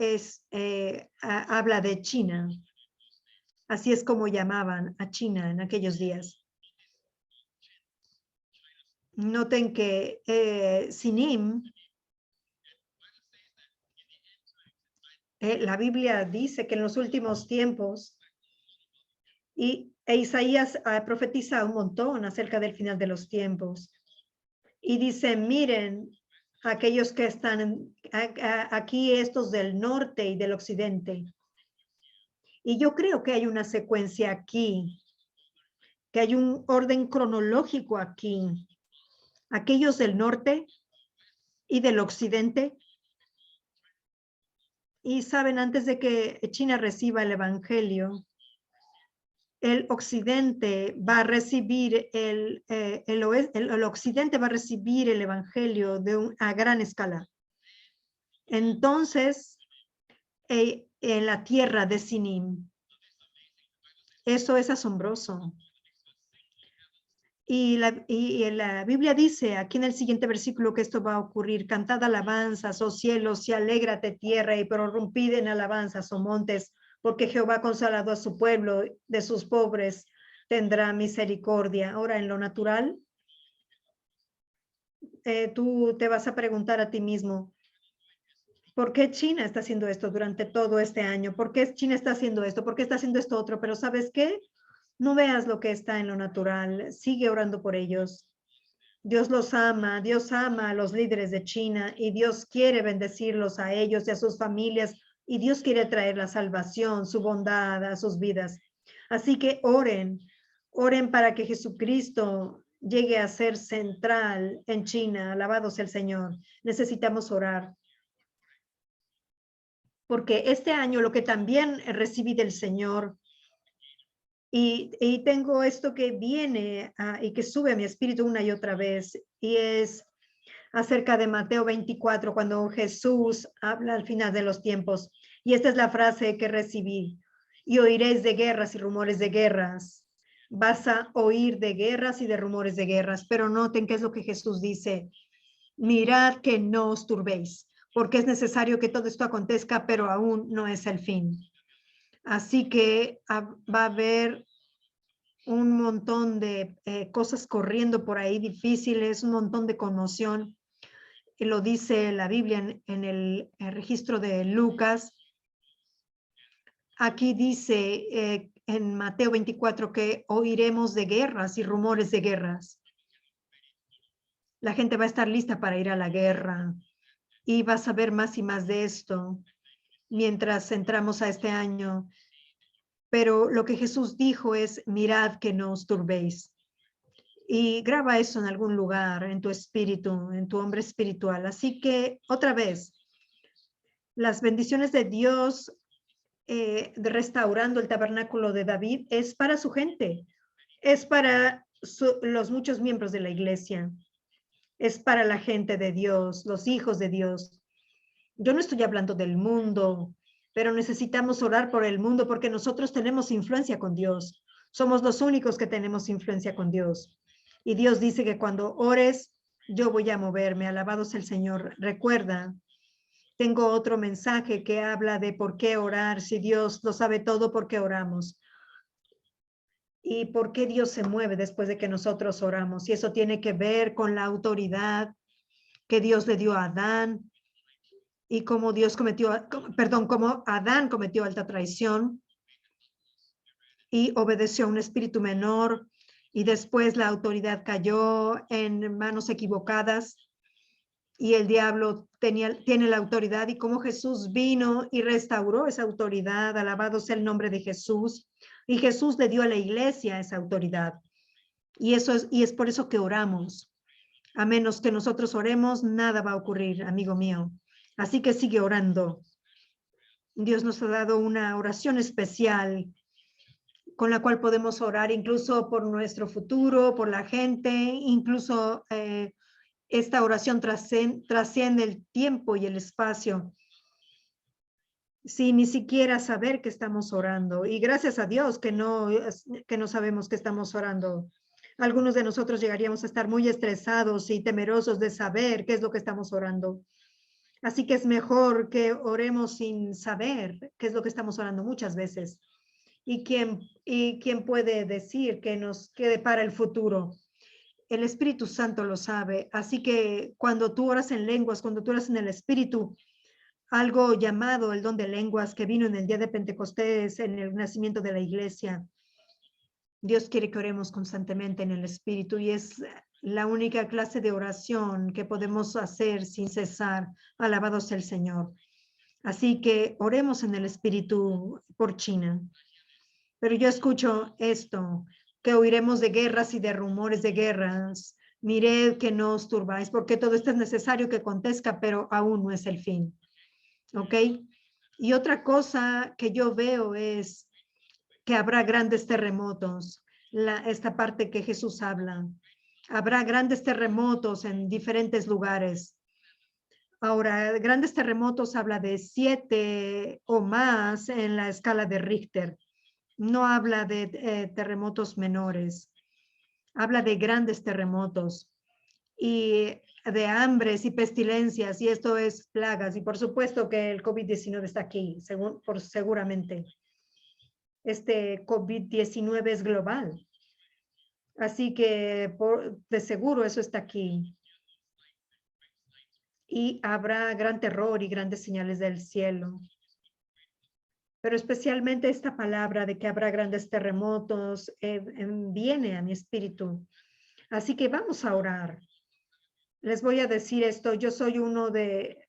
habla de China. Así es como llamaban a China en aquellos días. Noten que Sinim, la Biblia dice que en los últimos tiempos, Isaías profetiza un montón acerca del final de los tiempos. Y dice, miren, aquellos que están aquí, estos del norte y del occidente. Y yo creo que hay una secuencia aquí, que hay un orden cronológico aquí. Aquellos del norte y del occidente. Y saben, antes de que China reciba el evangelio, el occidente va a recibir el occidente va a recibir el evangelio a gran escala. Entonces, en la tierra de Sinim, eso es asombroso. Y la Biblia dice aquí en el siguiente versículo que esto va a ocurrir. Cantad alabanzas, oh cielos, y alégrate tierra, y prorrumpid en alabanzas, oh montes, porque Jehová ha consolado a su pueblo, de sus pobres tendrá misericordia. Ahora, en lo natural, tú te vas a preguntar a ti mismo, ¿por qué China está haciendo esto durante todo este año? ¿Por qué China está haciendo esto? ¿Por qué está haciendo esto otro? Pero ¿sabes qué? No veas lo que está en lo natural. Sigue orando por ellos. Dios los ama. Dios ama a los líderes de China y Dios quiere bendecirlos a ellos y a sus familias y Dios quiere traer la salvación, su bondad a sus vidas. Así que oren para que Jesucristo llegue a ser central en China. Alabado sea el Señor. Necesitamos orar. Porque este año lo que también recibí del Señor, y tengo esto que viene y que sube a mi espíritu una y otra vez, y es acerca de Mateo 24, cuando Jesús habla al final de los tiempos. Y esta es la frase que recibí. Y oiréis de guerras y rumores de guerras. Vas a oír de guerras y de rumores de guerras, pero noten qué es lo que Jesús dice. Mirad que no os turbéis, porque es necesario que todo esto acontezca, pero aún no es el fin. Así que va a haber un montón de cosas corriendo por ahí difíciles, un montón de conmoción. Y lo dice la Biblia en el registro de Lucas. Aquí dice en Mateo 24 que oiremos de guerras y rumores de guerras. La gente va a estar lista para ir a la guerra y vas a ver más y más de esto mientras entramos a este año. Pero lo que Jesús dijo es, mirad que no os turbéis. Y graba eso en algún lugar, en tu espíritu, en tu hombre espiritual. Así que, otra vez, las bendiciones de Dios restaurando el tabernáculo de David es para su gente, es para los muchos miembros de la iglesia, es para la gente de Dios, los hijos de Dios. Yo no estoy hablando del mundo, pero necesitamos orar por el mundo porque nosotros tenemos influencia con Dios. Somos los únicos que tenemos influencia con Dios. Y Dios dice que cuando ores, yo voy a moverme. Alabado sea el Señor. Recuerda, tengo otro mensaje que habla de por qué orar. Si Dios lo sabe todo, ¿por qué oramos? Y por qué Dios se mueve después de que nosotros oramos. Y eso tiene que ver con la autoridad que Dios le dio a Adán y cómo cómo Adán cometió alta traición y obedeció a un espíritu menor y después la autoridad cayó en manos equivocadas y el diablo tiene la autoridad y cómo Jesús vino y restauró esa autoridad. Alabado sea el nombre de Jesús. Y Jesús le dio a la iglesia esa autoridad. Y es por eso que oramos. A menos que nosotros oremos, nada va a ocurrir, amigo mío. Así que sigue orando. Dios nos ha dado una oración especial con la cual podemos orar incluso por nuestro futuro, por la gente, incluso esta oración trasciende el tiempo y el espacio, sin ni siquiera saber que estamos orando. Y gracias a Dios que no sabemos que estamos orando. Algunos de nosotros llegaríamos a estar muy estresados y temerosos de saber qué es lo que estamos orando. Así que es mejor que oremos sin saber qué es lo que estamos orando muchas veces. ¿Y quién puede decir que nos quede para el futuro? El Espíritu Santo lo sabe. Así que cuando tú oras en lenguas, cuando tú oras en el Espíritu, algo llamado el don de lenguas que vino en el día de Pentecostés, en el nacimiento de la iglesia, Dios quiere que oremos constantemente en el Espíritu y es la única clase de oración que podemos hacer sin cesar. Alabado sea el Señor. Así que oremos en el Espíritu por China. Pero yo escucho esto, que oiremos de guerras y de rumores de guerras. Mirad que no os turbáis, porque todo esto es necesario que acontezca, pero aún no es el fin. ¿Ok? Y otra cosa que yo veo es que habrá grandes terremotos. Esta parte que Jesús habla. Habrá grandes terremotos en diferentes lugares. Ahora, grandes terremotos habla de 7 o más en la escala de Richter. No habla de terremotos menores. Habla de grandes terremotos y de hambres y pestilencias, y esto es plagas. Y por supuesto que el COVID-19 está aquí, seguramente. Este COVID-19 es global. Así que de seguro eso está aquí. Y habrá gran terror y grandes señales del cielo. Pero especialmente esta palabra de que habrá grandes terremotos viene a mi espíritu. Así que vamos a orar. Les voy a decir esto. Yo soy uno de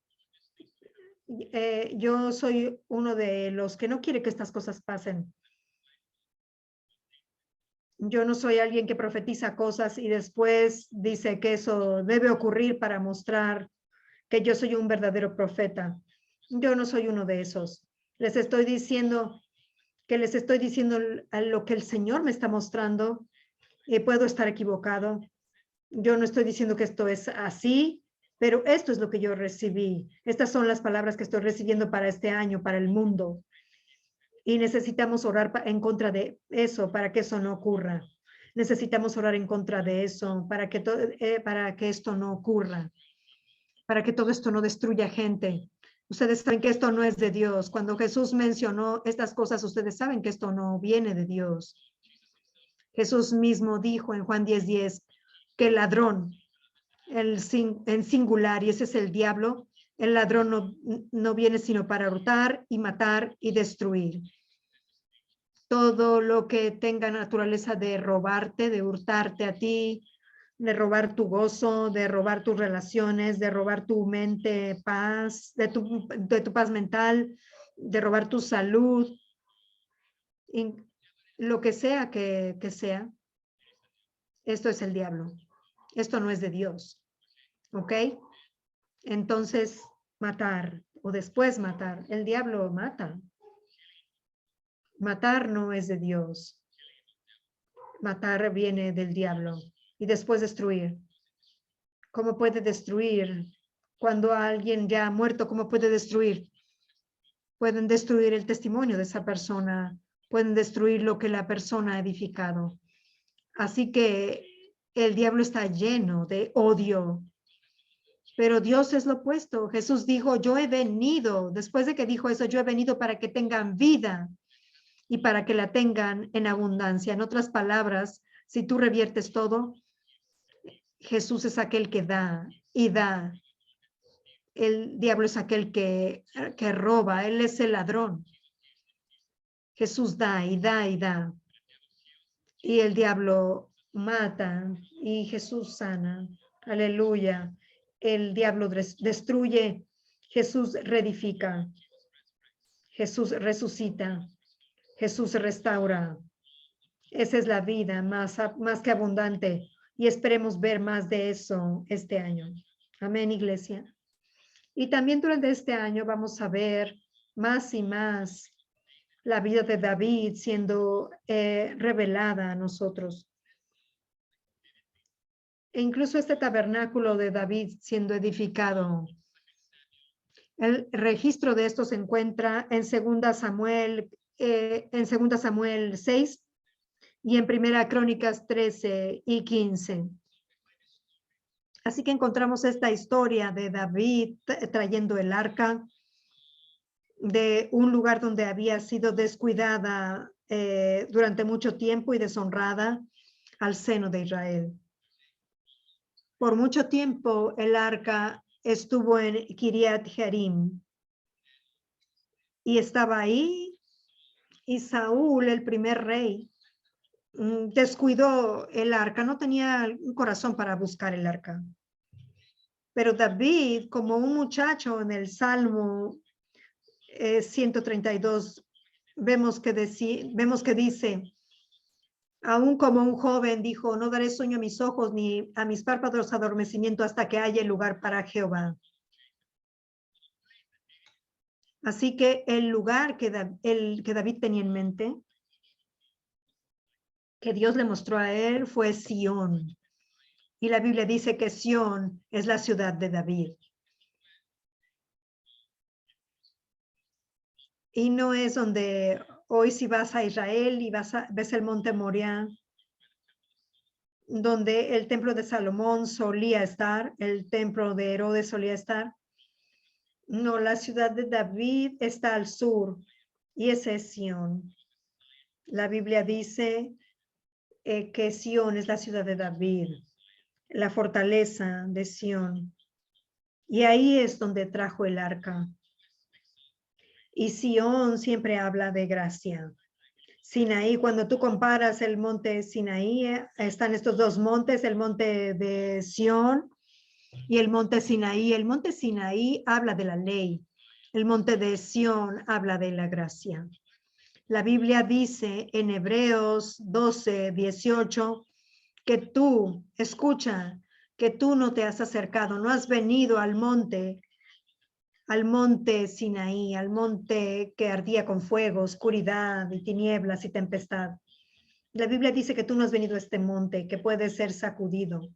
los que no quiere que estas cosas pasen. Yo no soy alguien que profetiza cosas y después dice que eso debe ocurrir para mostrar que yo soy un verdadero profeta. Yo no soy uno de esos. Les estoy diciendo a lo que el Señor me está mostrando. Puedo estar equivocado. Yo no estoy diciendo que esto es así, pero esto es lo que yo recibí. Estas son las palabras que estoy recibiendo para este año, para el mundo. Y necesitamos orar en contra de eso, para que eso no ocurra. Necesitamos orar en contra de eso, para que esto no ocurra, para que todo esto no destruya gente. Ustedes saben que esto no es de Dios. Cuando Jesús mencionó estas cosas, ustedes saben que esto no viene de Dios. Jesús mismo dijo en Juan 10:10 que el ladrón, en singular, y ese es el diablo, el ladrón no viene sino para hurtar y matar y destruir. Todo lo que tenga naturaleza de robarte, de hurtarte a ti, de robar tu gozo, de robar tus relaciones, de robar tu mente, paz, de tu paz mental, de robar tu salud, lo que sea que sea, esto es el diablo. Esto no es de Dios. ¿Ok? Entonces, matar o después matar. El diablo mata. Matar no es de Dios. Matar viene del diablo. Y después destruir. ¿Cómo puede destruir? Cuando alguien ya ha muerto, ¿cómo puede destruir? Pueden destruir el testimonio de esa persona. Pueden destruir lo que la persona ha edificado. Así que el diablo está lleno de odio. Pero Dios es lo opuesto. Jesús dijo, yo he venido, después de que dijo eso, yo he venido para que tengan vida y para que la tengan en abundancia. En otras palabras, si tú reviertes todo, Jesús es aquel que da y da. El diablo es aquel que roba, él es el ladrón. Jesús da y da y da. Y el diablo mata y Jesús sana. Aleluya. El diablo destruye, Jesús reedifica, Jesús resucita, Jesús restaura. Esa es la vida más que abundante y esperemos ver más de eso este año. Amén, iglesia. Y también durante este año vamos a ver más y más la vida de David siendo revelada a nosotros. E incluso este tabernáculo de David siendo edificado. El registro de esto se encuentra en 2 Samuel, en 2 Samuel 6 y en 1 Crónicas 13 y 15. Así que encontramos esta historia de David trayendo el arca de un lugar donde había sido descuidada durante mucho tiempo y deshonrada al seno de Israel. Por mucho tiempo el arca estuvo en Kiriat Jearim y estaba ahí, y Saúl, el primer rey, descuidó el arca, no tenía un corazón para buscar el arca. Pero David, como un muchacho en el Salmo 132, vemos que dice, aún como un joven dijo, no daré sueño a mis ojos ni a mis párpados adormecimiento hasta que haya lugar para Jehová. Así que el lugar que David tenía en mente, que Dios le mostró a él, fue Sión. Y la Biblia dice que Sión es la ciudad de David. Y no es donde hoy si vas a Israel y ves el monte Moriah, donde el templo de Salomón solía estar, el templo de Herodes solía estar. No, la ciudad de David está al sur y ese es Sión. La Biblia dice que Sión es la ciudad de David, la fortaleza de Sión. Y ahí es donde trajo el arca. Y Sión siempre habla de gracia. Sinaí, cuando tú comparas el monte Sinaí, están estos dos montes, el monte de Sión y el monte Sinaí. El monte Sinaí habla de la ley. El monte de Sión habla de la gracia. La Biblia dice en Hebreos 12, 18, que tú, escucha, que tú no te has acercado, no has venido al monte Sinaí, al monte que ardía con fuego, oscuridad y tinieblas y tempestad. La Biblia dice que tú no has venido a este monte que puede ser sacudido.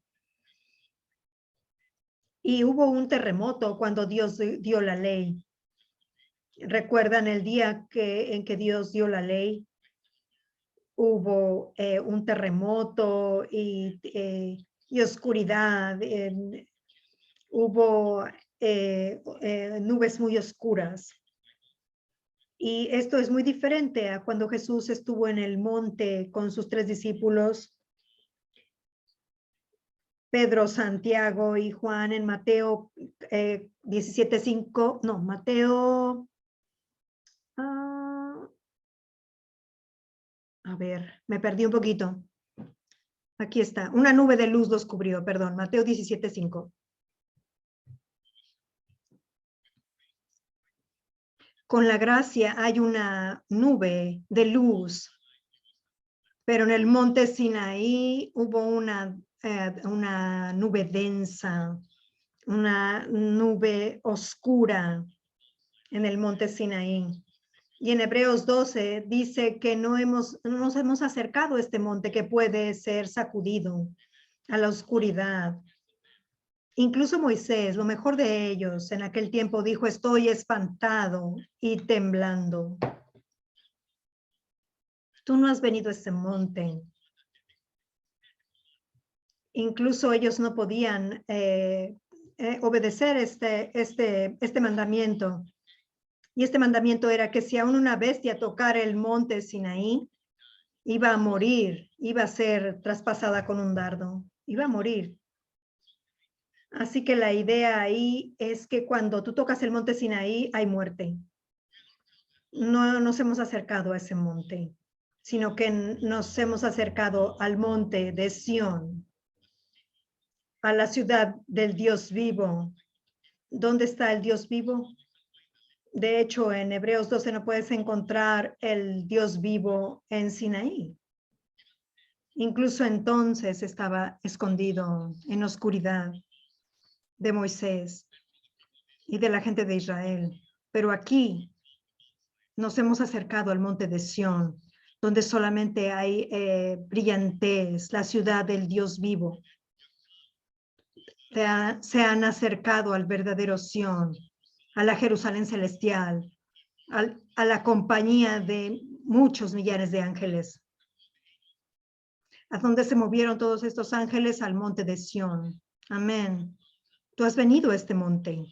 Y hubo un terremoto cuando Dios dio la ley. ¿Recuerdan el día en que Dios dio la ley? Hubo un terremoto y oscuridad. Hubo nubes muy oscuras. Y esto es muy diferente a cuando Jesús estuvo en el monte con sus 3 discípulos, Pedro, Santiago y Juan, en Mateo 17:5, no, Mateo, a ver, me perdí un poquito. Aquí está, una nube de luz los cubrió, perdón, Mateo 17:5. Con la gracia hay una nube de luz, pero en el monte Sinaí hubo una nube densa, una nube oscura en el monte Sinaí. Y en Hebreos 12 dice que no nos hemos acercado a este monte que puede ser sacudido a la oscuridad. Incluso Moisés, lo mejor de ellos, en aquel tiempo dijo, estoy espantado y temblando. Tú no has venido a este monte. Incluso ellos no podían obedecer este mandamiento. Y este mandamiento era que si aún una bestia tocara el monte Sinaí, iba a morir, iba a ser traspasada con un dardo, iba a morir. Así que la idea ahí es que cuando tú tocas el monte Sinaí, hay muerte. No nos hemos acercado a ese monte, sino que nos hemos acercado al monte de Sión, a la ciudad del Dios vivo. ¿Dónde está el Dios vivo? De hecho, en Hebreos 12 no puedes encontrar el Dios vivo en Sinaí. Incluso entonces estaba escondido en oscuridad de Moisés y de la gente de Israel. Pero aquí Nos hemos acercado al monte de Sión, donde solamente hay brillantez, la ciudad del Dios vivo. Se han acercado al verdadero Sión, a la Jerusalén celestial, a la compañía de muchos millares de ángeles. ¿A dónde se movieron todos estos ángeles? Al monte de Sión. Amén. Tú has venido a este monte,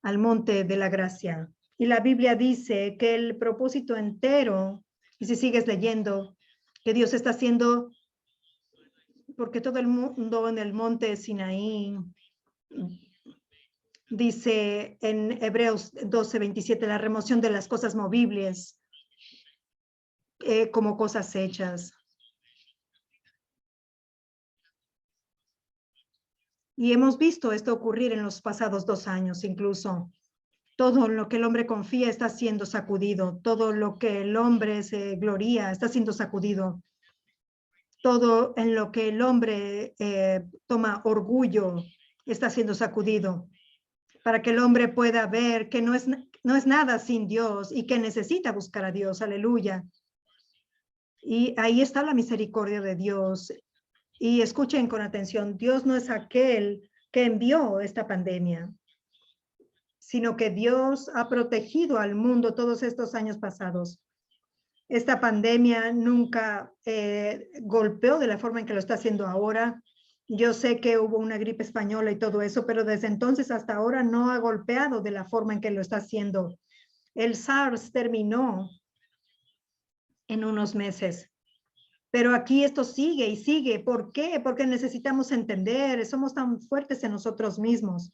al monte de la gracia. Y la Biblia dice que el propósito entero, y si sigues leyendo, que Dios está haciendo, porque todo el mundo en el monte Sinaí, dice en Hebreos 12:27, la remoción de las cosas movibles como cosas hechas. Y hemos visto esto ocurrir en los pasados 2 años incluso. Todo lo que el hombre confía está siendo sacudido. Todo lo que el hombre se gloría está siendo sacudido. Todo en lo que el hombre toma orgullo está siendo sacudido. Para que el hombre pueda ver que no es nada sin Dios y que necesita buscar a Dios. Aleluya. Y ahí está la misericordia de Dios. Y escuchen con atención, Dios no es aquel que envió esta pandemia, sino que Dios ha protegido al mundo todos estos años pasados. Esta pandemia nunca golpeó de la forma en que lo está haciendo ahora. Yo sé que hubo una gripe española y todo eso, pero desde entonces hasta ahora no ha golpeado de la forma en que lo está haciendo. El SARS terminó en unos meses. Pero aquí esto sigue y sigue. ¿Por qué? Porque necesitamos entender, somos tan fuertes en nosotros mismos.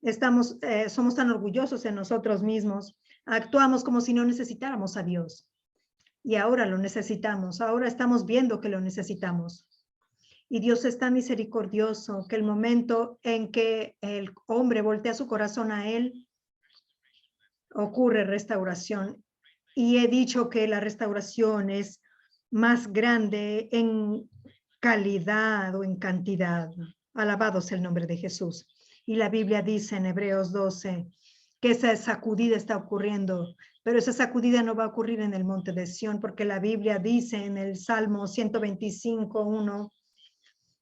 Somos tan orgullosos en nosotros mismos. Actuamos como si no necesitáramos a Dios. Y ahora lo necesitamos. Ahora estamos viendo que lo necesitamos. Y Dios es tan misericordioso que el momento en que el hombre voltea su corazón a Él, ocurre restauración. Y he dicho que la restauración es más grande en calidad o en cantidad. Alabado sea el nombre de Jesús. Y la Biblia dice en Hebreos 12 que esa sacudida está ocurriendo, pero esa sacudida no va a ocurrir en el monte de Sión, porque la Biblia dice en el Salmo 125:1,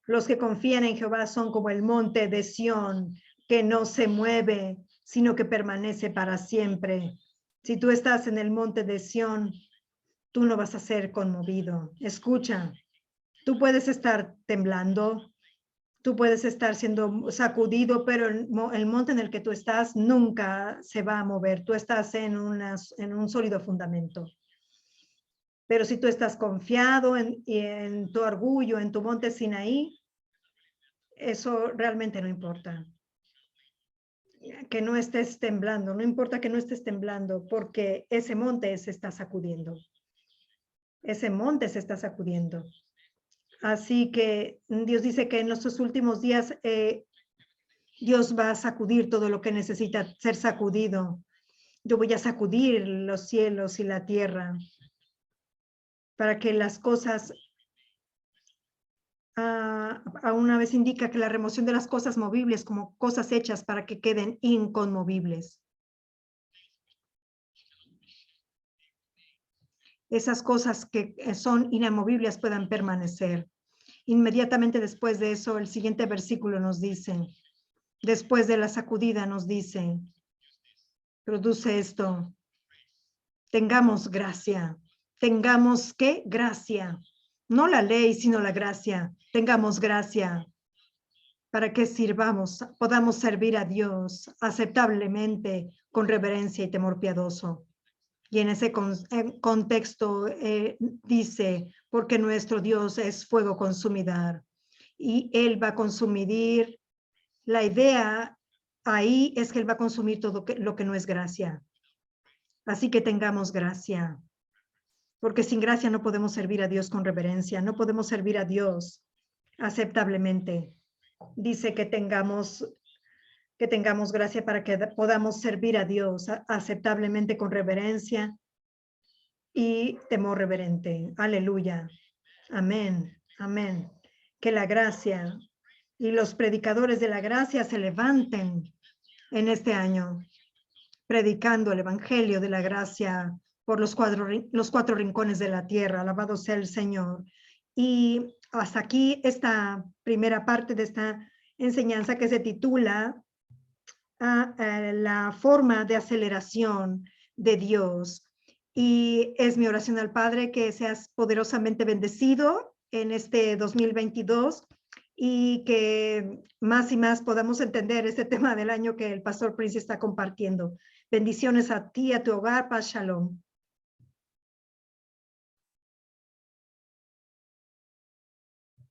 los que confían en Jehová son como el monte de Sión, que no se mueve, sino que permanece para siempre. Si tú estás en el monte de Sión, tú no vas a ser conmovido. Escucha, tú puedes estar temblando, tú puedes estar siendo sacudido, pero el monte en el que tú estás nunca se va a mover. Tú estás en un sólido fundamento. Pero si tú estás confiado en tu orgullo, en tu monte Sinaí, eso realmente no importa. Que no estés temblando, no importa que no estés temblando, porque ese monte se está sacudiendo. Ese monte se está sacudiendo. Así que Dios dice que en nuestros últimos días Dios va a sacudir todo lo que necesita ser sacudido. Yo voy a sacudir los cielos y la tierra para que las cosas, a una vez indica que la remoción de las cosas movibles como cosas hechas para que queden inconmovibles. Esas cosas que son inamovibles puedan permanecer. Inmediatamente después de eso, el siguiente versículo nos dice, después de la sacudida nos dice, produce esto, tengamos gracia. ¿Tengamos qué? Gracia. No la ley, sino la gracia. Tengamos gracia para que sirvamos, podamos servir a Dios aceptablemente, con reverencia y temor piadoso. Y en ese contexto dice, porque nuestro Dios es fuego consumidor y Él va a consumir. La idea ahí es que Él va a consumir todo lo que no es gracia. Así que tengamos gracia, porque sin gracia no podemos servir a Dios con reverencia, no podemos servir a Dios aceptablemente. Dice que tengamos gracia para que podamos servir a Dios aceptablemente con reverencia y temor reverente. Aleluya. Amén. Amén. Que la gracia y los predicadores de la gracia se levanten en este año predicando el evangelio de la gracia por los cuatro rincones de la tierra. Alabado sea el Señor. Y hasta aquí esta primera parte de esta enseñanza que se titula la forma de aceleración de Dios. Y es mi oración al Padre que seas poderosamente bendecido en este 2022 y que más y más podamos entender este tema del año que el pastor Prince está compartiendo. Bendiciones a ti, a tu hogar, paz, shalom.